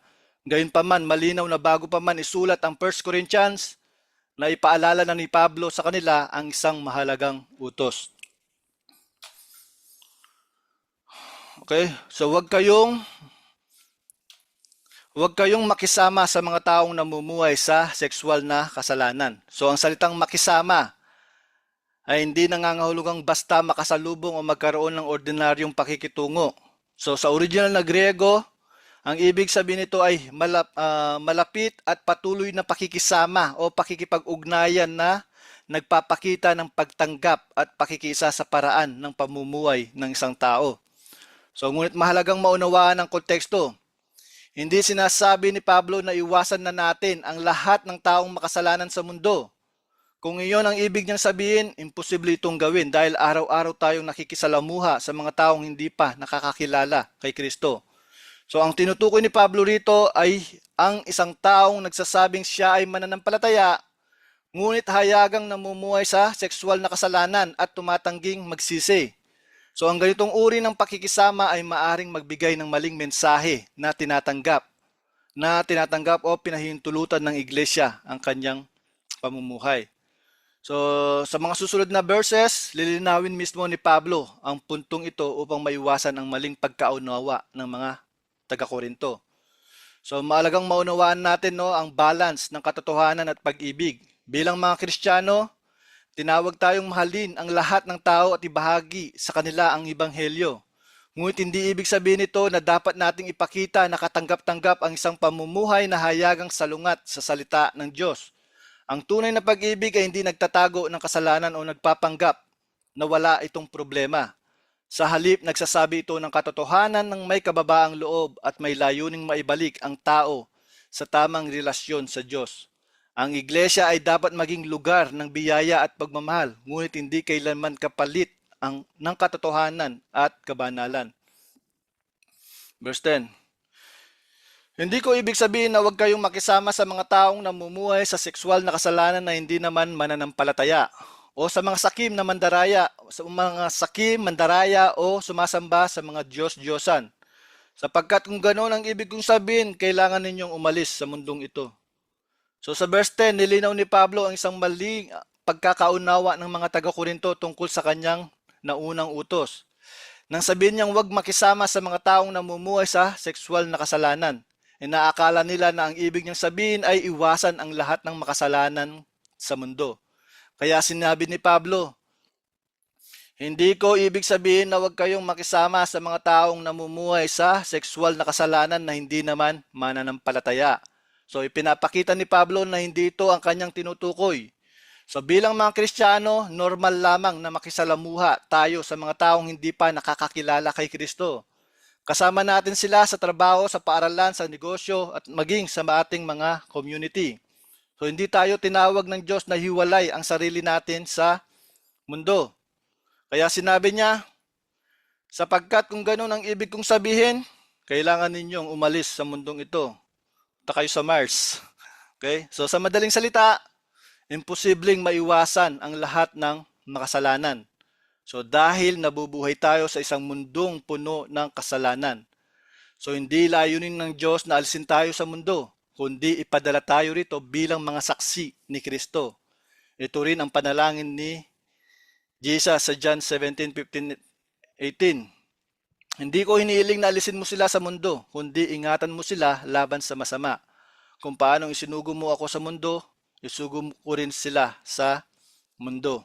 Gayunpaman, malinaw na bago pa man isulat ang 1 Corinthians, na ipaalala na ni Pablo sa kanila ang isang mahalagang utos. Okay? So huwag kayong makisama sa mga taong namumuhay sa sexual na kasalanan. So ang salitang makisama ay hindi nangangahulugang basta makasalubong o magkaroon ng ordinaryong pakikitungo. So sa original na Griego, ang ibig sabihin nito ay malapit at patuloy na pakikisama o pakikipag-ugnayan na nagpapakita ng pagtanggap at pakikisa sa paraan ng pamumuhay ng isang tao. So ngunit mahalagang maunawaan ang konteksto. Hindi sinasabi ni Pablo na iwasan na natin ang lahat ng taong makasalanan sa mundo. Kung iyon ang ibig niyang sabihin, imposible itong gawin dahil araw-araw tayong nakikisalamuha sa mga taong hindi pa nakakakilala kay Kristo. So ang tinutukoy ni Pablo rito ay ang isang taong nagsasabing siya ay mananampalataya, ngunit hayagang namumuhay sa sexual na kasalanan at tumatangging magsisi. So ang ganitong uri ng pakikisama ay maaring magbigay ng maling mensahe na tinatanggap o pinahintulutan ng iglesia ang kanyang pamumuhay. So sa mga susunod na verses, lilinawin mismo ni Pablo ang puntong ito upang maiwasan ang maling pagkaunawa ng mga taga-Korinto. So maalagang maunawaan natin ang balance ng katotohanan at pag-ibig. Bilang mga Kristiyano, tinawag tayong mahalin ang lahat ng tao at ibahagi sa kanila ang ebanghelyo. Ngunit hindi ibig sabihin nito na dapat nating ipakita na katanggap-tanggap ang isang pamumuhay na hayagang salungat sa salita ng Diyos. Ang tunay na pag-ibig ay hindi nagtatago ng kasalanan o nagpapanggap na wala itong problema. Sa halip, nagsasabi ito ng katotohanan ng may kababaang loob at may layuning maibalik ang tao sa tamang relasyon sa Diyos. Ang iglesia ay dapat maging lugar ng biyaya at pagmamahal, ngunit hindi kailanman kapalit ng katotohanan at kabanalan. Verse 10. Hindi ko ibig sabihin na huwag kayong makisama sa mga taong namumuhay sa sexual na kasalanan na hindi naman mananampalataya, o sa mga sakim, mandaraya, o sumasamba sa mga Diyos-Diyosan. Sapagkat kung ganoon ang ibig kong sabihin, kailangan ninyong umalis sa mundong ito. So sa verse 10, nilinaw ni Pablo ang isang maling pagkakaunawa ng mga taga-Korinto tungkol sa kanyang naunang utos. Nang sabihin niyang huwag makisama sa mga taong namumuhay sa sexual na kasalanan. Inaakala nila na ang ibig niyang sabihin ay iwasan ang lahat ng makasalanan sa mundo. Kaya sinabi ni Pablo, hindi ko ibig sabihin na huwag kayong makisama sa mga taong namumuhay sa sexual na kasalanan na hindi naman mananampalataya. So ipinapakita ni Pablo na hindi ito ang kanyang tinutukoy. So bilang mga Kristiyano, normal lamang na makisalamuha tayo sa mga taong hindi pa nakakakilala kay Kristo. Kasama natin sila sa trabaho, sa paaralan, sa negosyo, at maging sa ating mga community. So hindi tayo tinawag ng Diyos na hiwalay ang sarili natin sa mundo. Kaya sinabi niya, sapagkat kung ganun ang ibig kong sabihin, kailangan ninyong umalis sa mundong ito. Punta kayo sa Mars. Okay? So sa madaling salita, imposibleng maiwasan ang lahat ng makasalanan. So dahil nabubuhay tayo sa isang mundong puno ng kasalanan. So hindi layunin ng Diyos na alisin tayo sa mundo, kundi ipadala tayo rito bilang mga saksi ni Kristo. Ito rin ang panalangin ni Jesus sa John 17:15-18. Hindi ko hinihiling na alisin mo sila sa mundo, kundi ingatan mo sila laban sa masama. Kung paano isinugo mo ako sa mundo, isugo ko rin sila sa mundo.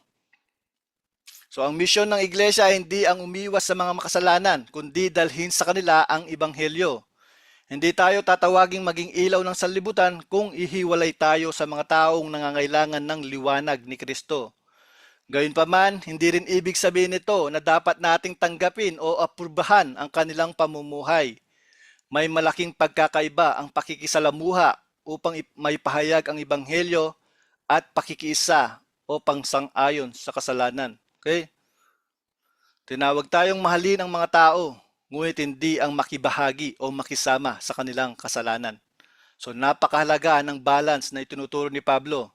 So ang misyon ng iglesia ay hindi ang umiwas sa mga makasalanan, kundi dalhin sa kanila ang ebanghelyo. Hindi tayo tatawaging maging ilaw ng sanlibutan kung ihiwalay tayo sa mga taong nangangailangan ng liwanag ni Kristo. Gayunpaman, hindi rin ibig sabihin nito na dapat nating tanggapin o aprubahan ang kanilang pamumuhay. May malaking pagkakaiba ang pakikisalamuha upang maipahayag ang ebanghelyo at pakikiisa o pangsang-ayon sa kasalanan. Okay? Tinawag tayong mahalin ang mga tao, ngunit hindi ang makibahagi o makisama sa kanilang kasalanan. So napakahalaga ng balance na itinuturo ni Pablo.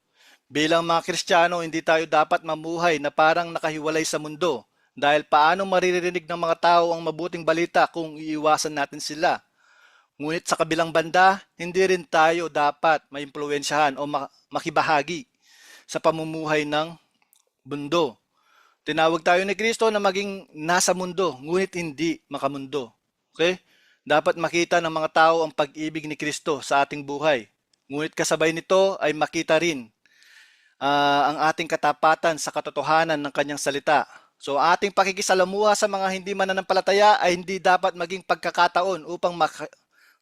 Bilang mga Kristiyano, hindi tayo dapat mamuhay na parang nakahiwalay sa mundo dahil paano maririnig ng mga tao ang mabuting balita kung iiwasan natin sila. Ngunit sa kabilang banda, hindi rin tayo dapat maimpluwensyahan o makibahagi sa pamumuhay ng mundo. Tinawag tayo ni Kristo na maging nasa mundo, ngunit hindi makamundo. Okay? Dapat makita ng mga tao ang pag-ibig ni Kristo sa ating buhay. Ngunit kasabay nito ay makita rin ang ating katapatan sa katotohanan ng kanyang salita. So ating pakikisalamuha sa mga hindi mananampalataya ay hindi dapat maging pagkakataon upang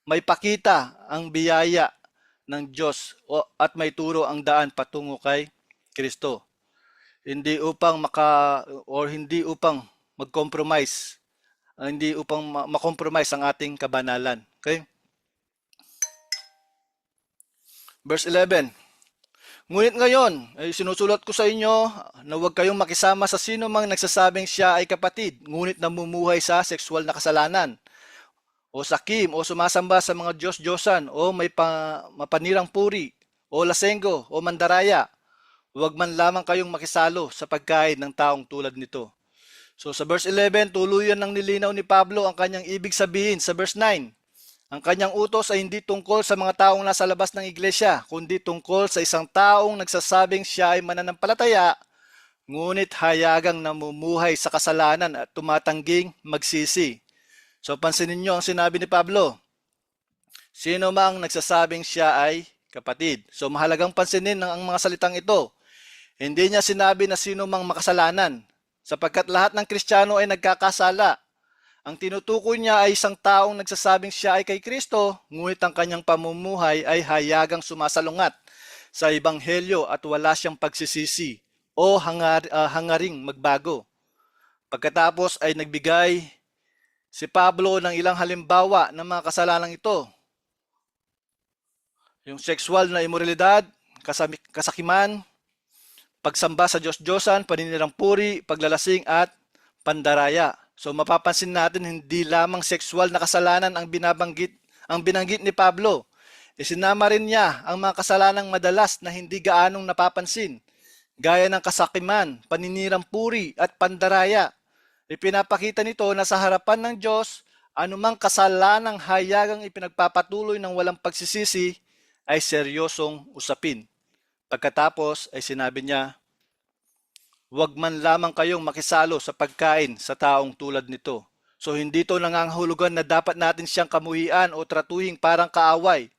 may pakita ang biyaya ng Diyos at may turo ang daan patungo kay Kristo. Hindi upang hindi upang mag-compromise, hindi upang ma-compromise ang ating kabanalan. Okay? Verse 11. Ngunit ngayon ay sinusulat ko sa inyo na huwag kayong makisama sa sino mang nagsasabing siya ay kapatid, ngunit namumuhay sa sexual na kasalanan, o sakim, o sumasamba sa mga Diyos-Diyosan, o may mapanirang puri, o lasenggo, o mandaraya. Huwag man lamang kayong makisalo sa pagkain ng taong tulad nito. So sa verse 11, tuluyan ng nilinaw ni Pablo ang kanyang ibig sabihin sa verse 9. Ang kanyang utos ay hindi tungkol sa mga taong nasa labas ng iglesia, kundi tungkol sa isang taong nagsasabing siya ay mananampalataya, ngunit hayagang namumuhay sa kasalanan at tumatangging magsisi. So pansinin niyo ang sinabi ni Pablo. Sino mang nagsasabing siya ay kapatid. So mahalagang pansinin ang mga salitang ito. Hindi niya sinabi na sino mang makasalanan, sapagkat lahat ng Kristiyano ay nagkakasala. Ang tinutukoy niya ay isang taong nagsasabing siya ay kay Kristo, ngunit ang kanyang pamumuhay ay hayagang sumasalungat sa Ebanghelyo at wala siyang pagsisisi o hangaring magbago. Pagkatapos ay nagbigay si Pablo ng ilang halimbawa ng mga kasalanang ito. Yung sexual na imoralidad, kasakiman, pagsamba sa Diyos-Diyosan, paninirang puri, paglalasing at pandaraya. So mapapansin natin hindi lamang sexual na kasalanan ang binanggit ni Pablo. Isinama rin niya ang mga kasalanang madalas na hindi gaanong napapansin, gaya ng kasakiman, paninirang puri at pandaraya. Ipinapakita nito na sa harapan ng Diyos, anumang kasalanang hayagang ipinagpapatuloy ng walang pagsisisi ay seryosong usapin. Pagkatapos ay sinabi niya, huwag man lamang kayong makisalo sa pagkain sa taong tulad nito. So hindi ito nangangahulugan na dapat natin siyang kamuhian o tratuhing parang kaaway.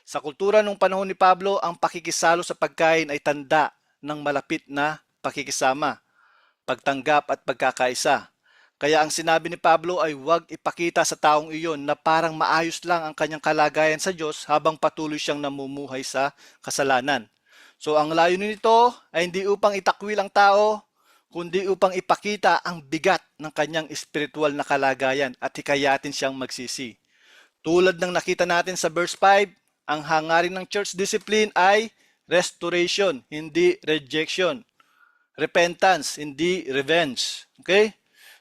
Sa kultura nung panahon ni Pablo, ang pakikisalo sa pagkain ay tanda ng malapit na pakikisama, pagtanggap at pagkakaisa. Kaya ang sinabi ni Pablo ay huwag ipakita sa taong iyon na parang maayos lang ang kanyang kalagayan sa Diyos habang patuloy siyang namumuhay sa kasalanan. So ang layunin nito ay hindi upang itakwil ang tao, kundi upang ipakita ang bigat ng kanyang espiritual na kalagayan at hikayatin siyang magsisi. Tulad ng nakita natin sa verse 5, ang hangarin ng church discipline ay restoration, hindi rejection. Repentance, hindi revenge. Okay?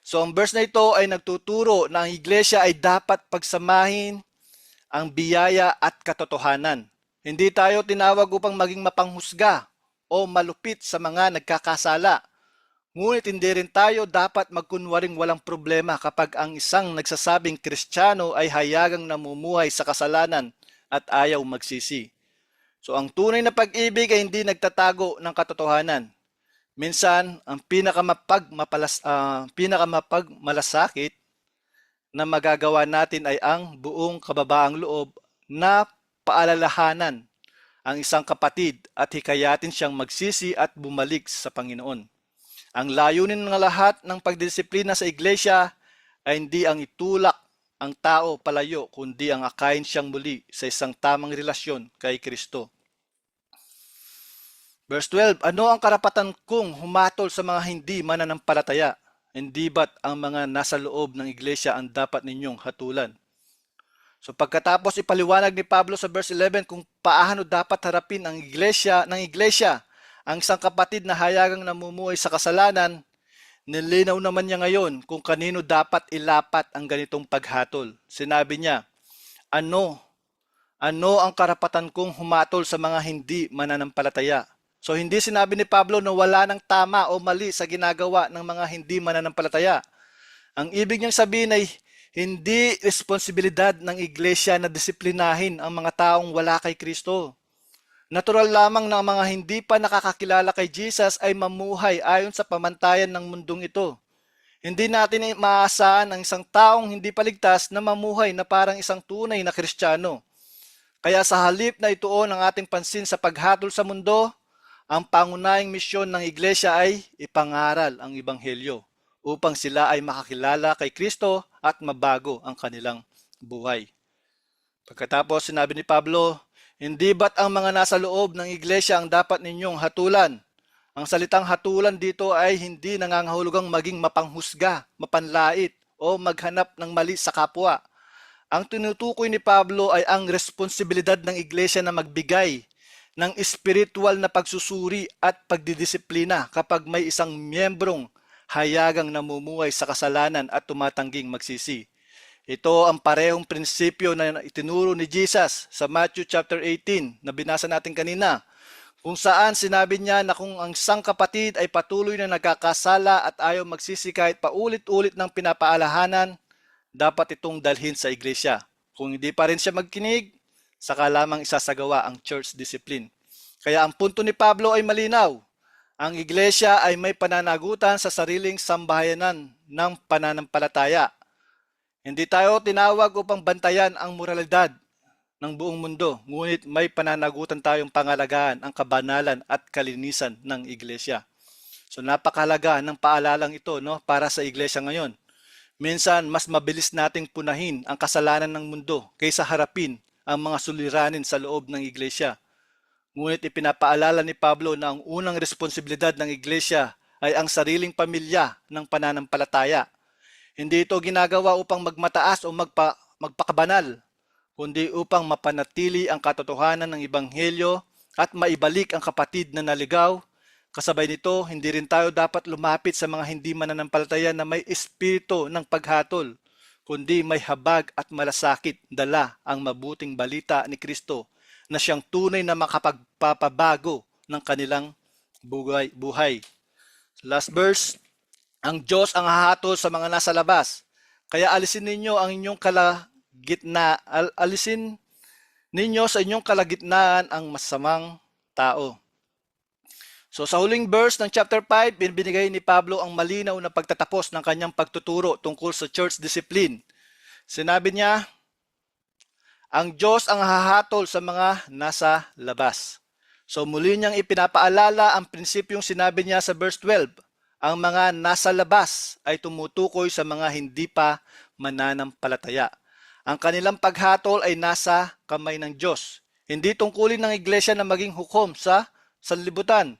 So ang verse na ito ay nagtuturo na ang iglesia ay dapat pagsamahin ang biyaya at katotohanan. Hindi tayo tinawag upang maging mapanghusga o malupit sa mga nagkakasala. Ngunit hindi rin tayo dapat magkunwaring walang problema kapag ang isang nagsasabing Kristiyano ay hayagang namumuhay sa kasalanan at ayaw magsisi. So ang tunay na pag-ibig ay hindi nagtatago ng katotohanan. Minsan, ang pinakamapagmalasakit na magagawa natin ay ang buong kababaang loob na paalalahanan ang isang kapatid at hikayatin siyang magsisi at bumalik sa Panginoon. Ang layunin ng lahat ng pagdisiplina sa iglesia ay hindi ang itulak ang tao palayo, kundi ang akayin siyang muli sa isang tamang relasyon kay Kristo. Verse 12, ano ang karapatan kong humatol sa mga hindi mananampalataya? Hindi ba't ang mga nasa loob ng iglesia ang dapat ninyong hatulan? So pagkatapos ipaliwanag ni Pablo sa verse 11 kung paano dapat harapin ang iglesia ang isang kapatid na hayagang namumuhay sa kasalanan, nilinaw naman niya ngayon kung kanino dapat ilapat ang ganitong paghatol. Sinabi niya, ano ang karapatan kong humatol sa mga hindi mananampalataya? So hindi sinabi ni Pablo na wala ng tama o mali sa ginagawa ng mga hindi mananampalataya. Ang ibig niyang sabihin ay hindi responsibilidad ng iglesia na disiplinahin ang mga taong wala kay Kristo. Natural lamang na ang mga hindi pa nakakakilala kay Jesus ay mamuhay ayon sa pamantayan ng mundong ito. Hindi natin maaasahan ang isang taong hindi paligtas na mamuhay na parang isang tunay na Kristiyano. Kaya sa halip na ituon ang ating pansin sa paghatol sa mundo, ang pangunahing misyon ng iglesia ay ipangaral ang Ebanghelyo upang sila ay makakilala kay Kristo at mabago ang kanilang buhay. Pagkatapos sinabi ni Pablo, hindi ba't ang mga nasa loob ng iglesia ang dapat ninyong hatulan? Ang salitang hatulan dito ay hindi nangangahulugang maging mapanghusga, mapanlait o maghanap ng mali sa kapwa. Ang tinutukoy ni Pablo ay ang responsibilidad ng iglesia na magbigay ng espiritual na pagsusuri at pagdidisiplina kapag may isang miyembrong hayagang namumuhay sa kasalanan at tumatangging magsisi. Ito ang parehong prinsipyo na itinuro ni Jesus sa Matthew chapter 18 na binasa natin kanina, kung saan sinabi niya na kung ang isang kapatid ay patuloy na nagkakasala at ayaw magsisi kahit paulit-ulit ng pinapaalahanan, dapat itong dalhin sa iglesia. Kung hindi pa rin siya magkinig, saka lamang isasagawa ang church discipline. Kaya ang punto ni Pablo ay malinaw. Ang iglesia ay may pananagutan sa sariling sambahayanan ng pananampalataya. Hindi tayo tinawag upang bantayan ang moralidad ng buong mundo, ngunit may pananagutan tayong pangalagaan ang kabanalan at kalinisan ng iglesia. So napakahalaga ng paalalang ito, no, para sa iglesia ngayon. Minsan, mas mabilis nating punahin ang kasalanan ng mundo kaysa harapin ang mga suliranin sa loob ng iglesia. Ngunit ipinapaalala ni Pablo na ang unang responsibilidad ng iglesia ay ang sariling pamilya ng pananampalataya. Hindi ito ginagawa upang magmataas o magpakabanal, kundi upang mapanatili ang katotohanan ng Ebanghelyo at maibalik ang kapatid na naligaw. Kasabay nito, hindi rin tayo dapat lumapit sa mga hindi mananampalataya na may espiritu ng paghatol, kundi may habag at malasakit dala ang mabuting balita ni Kristo na siyang tunay na makapagpapabago ng kanilang buhay. Last verse, ang Diyos ang hahatol sa mga nasa labas. Kaya alisin ninyo ang inyong alisin ninyo sa inyong kalagitnaan ang masamang tao. So sa huling verse ng chapter 5, binigay ni Pablo ang malinaw na pagtatapos ng kanyang pagtuturo tungkol sa church discipline. Sinabi niya, ang Diyos ang hahatol sa mga nasa labas. So muli niyang ipinapaalala ang prinsipyong sinabi niya sa verse 12. Ang mga nasa labas ay tumutukoy sa mga hindi pa mananampalataya. Ang kanilang paghatol ay nasa kamay ng Diyos. Hindi tungkulin ng iglesia na maging hukom sa sanlibutan.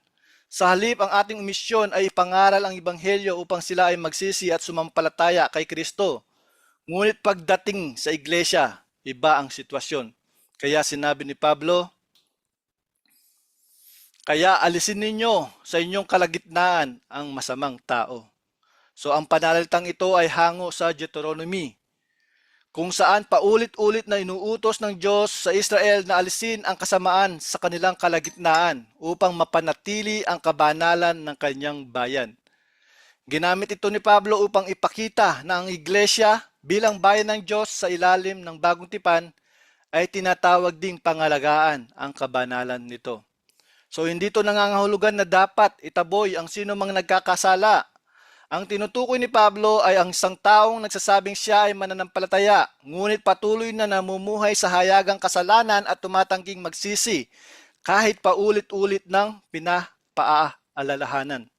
Sa halip, ang ating misyon ay ipangaral ang Ebanghelyo upang sila ay magsisi at sumampalataya kay Kristo. Ngunit pagdating sa iglesia, iba ang sitwasyon. Kaya sinabi ni Pablo, kaya alisin ninyo sa inyong kalagitnaan ang masamang tao. So ang pananalitang ito ay hango sa Deuteronomy, kung saan paulit-ulit na inuutos ng Diyos sa Israel na alisin ang kasamaan sa kanilang kalagitnaan upang mapanatili ang kabanalan ng kanyang bayan. Ginamit ito ni Pablo upang ipakita na ang iglesia bilang bayan ng Diyos sa ilalim ng bagong tipan ay tinatawag ding pangalagaan ang kabanalan nito. So hindi ito nangangahulugan na dapat itaboy ang sino mang nagkakasala. Ang tinutukoy ni Pablo ay ang isang taong nagsasabing siya ay mananampalataya, ngunit patuloy na namumuhay sa hayagang kasalanan at tumatangging magsisi, kahit paulit-ulit ng pinapaalalahanan.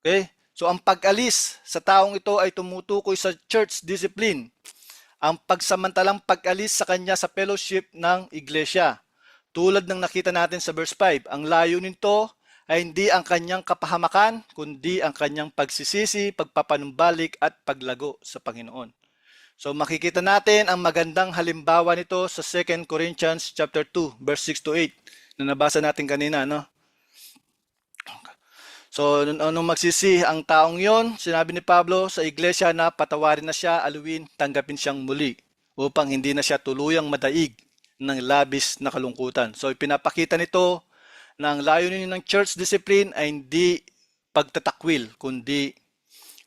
Okay? So ang pag-alis sa taong ito ay tumutukoy sa church discipline, ang pagsamantalang pag-alis sa kanya sa fellowship ng iglesia. Tulad ng nakita natin sa verse 5, ang layunin nito ay hindi ang kanyang kapahamakan, kundi ang kanyang pagsisisi, pagpapanumbalik at paglago sa Panginoon. So makikita natin ang magandang halimbawa nito sa 2 Corinthians chapter 2, verse 6 to 8 na nabasa natin kanina, no? So nung magsisi ang taong yon, sinabi ni Pablo sa iglesia na patawarin na siya, aluin, tanggapin siyang muli upang hindi na siya tuluyang madaig ng labis na kalungkutan. So ipinapakita nito na ang layunin ng church discipline ay hindi pagtatakwil, kundi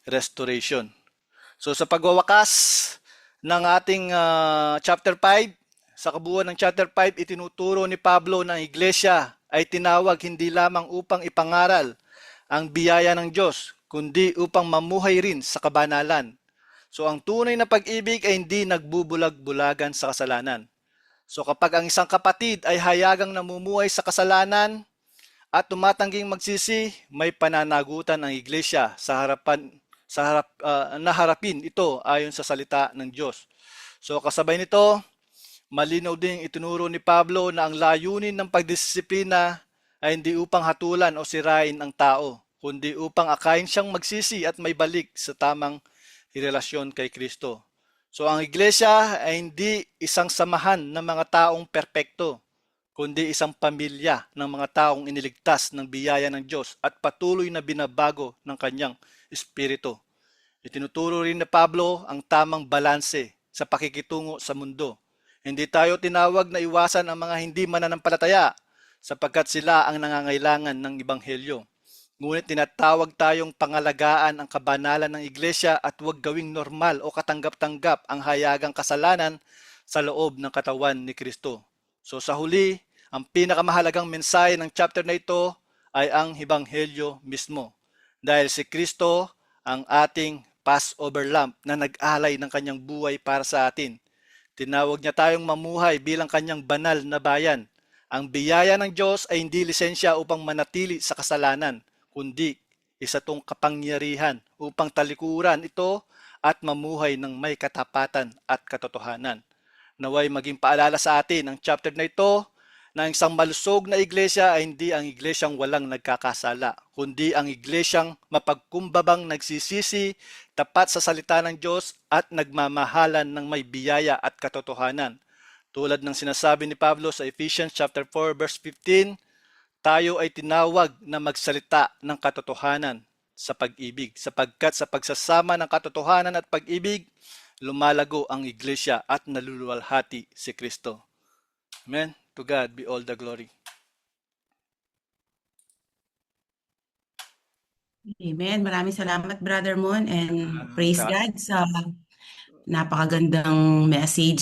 restoration. So sa pagwawakas ng ating chapter 5, sa kabuuan ng chapter 5, itinuturo ni Pablo na ang iglesia ay tinawag hindi lamang upang ipangaral ang biyaya ng Diyos, kundi upang mamuhay rin sa kabanalan. So ang tunay na pag-ibig ay hindi nagbubulag-bulagan sa kasalanan. So kapag ang isang kapatid ay hayagang namumuhay sa kasalanan at tumatangging magsisi, may pananagutan ang iglesia na harapin ito ayon sa salita ng Diyos. So kasabay nito, malinaw ding itinuro ni Pablo na ang layunin ng pagdisiplina ay hindi upang hatulan o sirain ang tao, kundi upang akayin siyang magsisi at may balik sa tamang relasyon kay Kristo. So ang iglesia ay hindi isang samahan ng mga taong perpekto, kundi isang pamilya ng mga taong iniligtas ng biyaya ng Diyos at patuloy na binabago ng kanyang espiritu. Itinuturo rin ni Pablo ang tamang balanse sa pakikitungo sa mundo. Hindi tayo tinawag na iwasan ang mga hindi mananampalataya sapagkat sila ang nangangailangan ng Ebanghelyo. Ngunit tinatawag tayong pangalagaan ang kabanalan ng iglesia at huwag gawing normal o katanggap-tanggap ang hayagang kasalanan sa loob ng katawan ni Kristo. So sa huli, ang pinakamahalagang mensahe ng chapter na ito ay ang Ebanghelyo mismo. Dahil si Kristo ang ating Passover lamb na nag-alay ng kanyang buhay para sa atin. Tinawag niya tayong mamuhay bilang kanyang banal na bayan. Ang biyaya ng Diyos ay hindi lisensya upang manatili sa kasalanan, kundi isa tong kapangyarihan upang talikuran ito at mamuhay ng may katapatan at katotohanan. Naway maging paalala sa atin ang chapter na ito na ang isang malusog na iglesia ay hindi ang iglesyang walang nagkakasala, kundi ang iglesyang mapagkumbabang nagsisisi, tapat sa salita ng Diyos at nagmamahalan ng may biyaya at katotohanan. Tulad ng sinasabi ni Pablo sa Ephesians chapter 4 verse 15, tayo ay tinawag na magsalita ng katotohanan sa pag-ibig, sapagkat sa pagsasama ng katotohanan at pag-ibig, lumalago ang iglesia at naluluwalhati si Kristo. Amen. To God be all the glory. Amen. Maraming salamat, Brother Mon, and praise God sa napakagandang message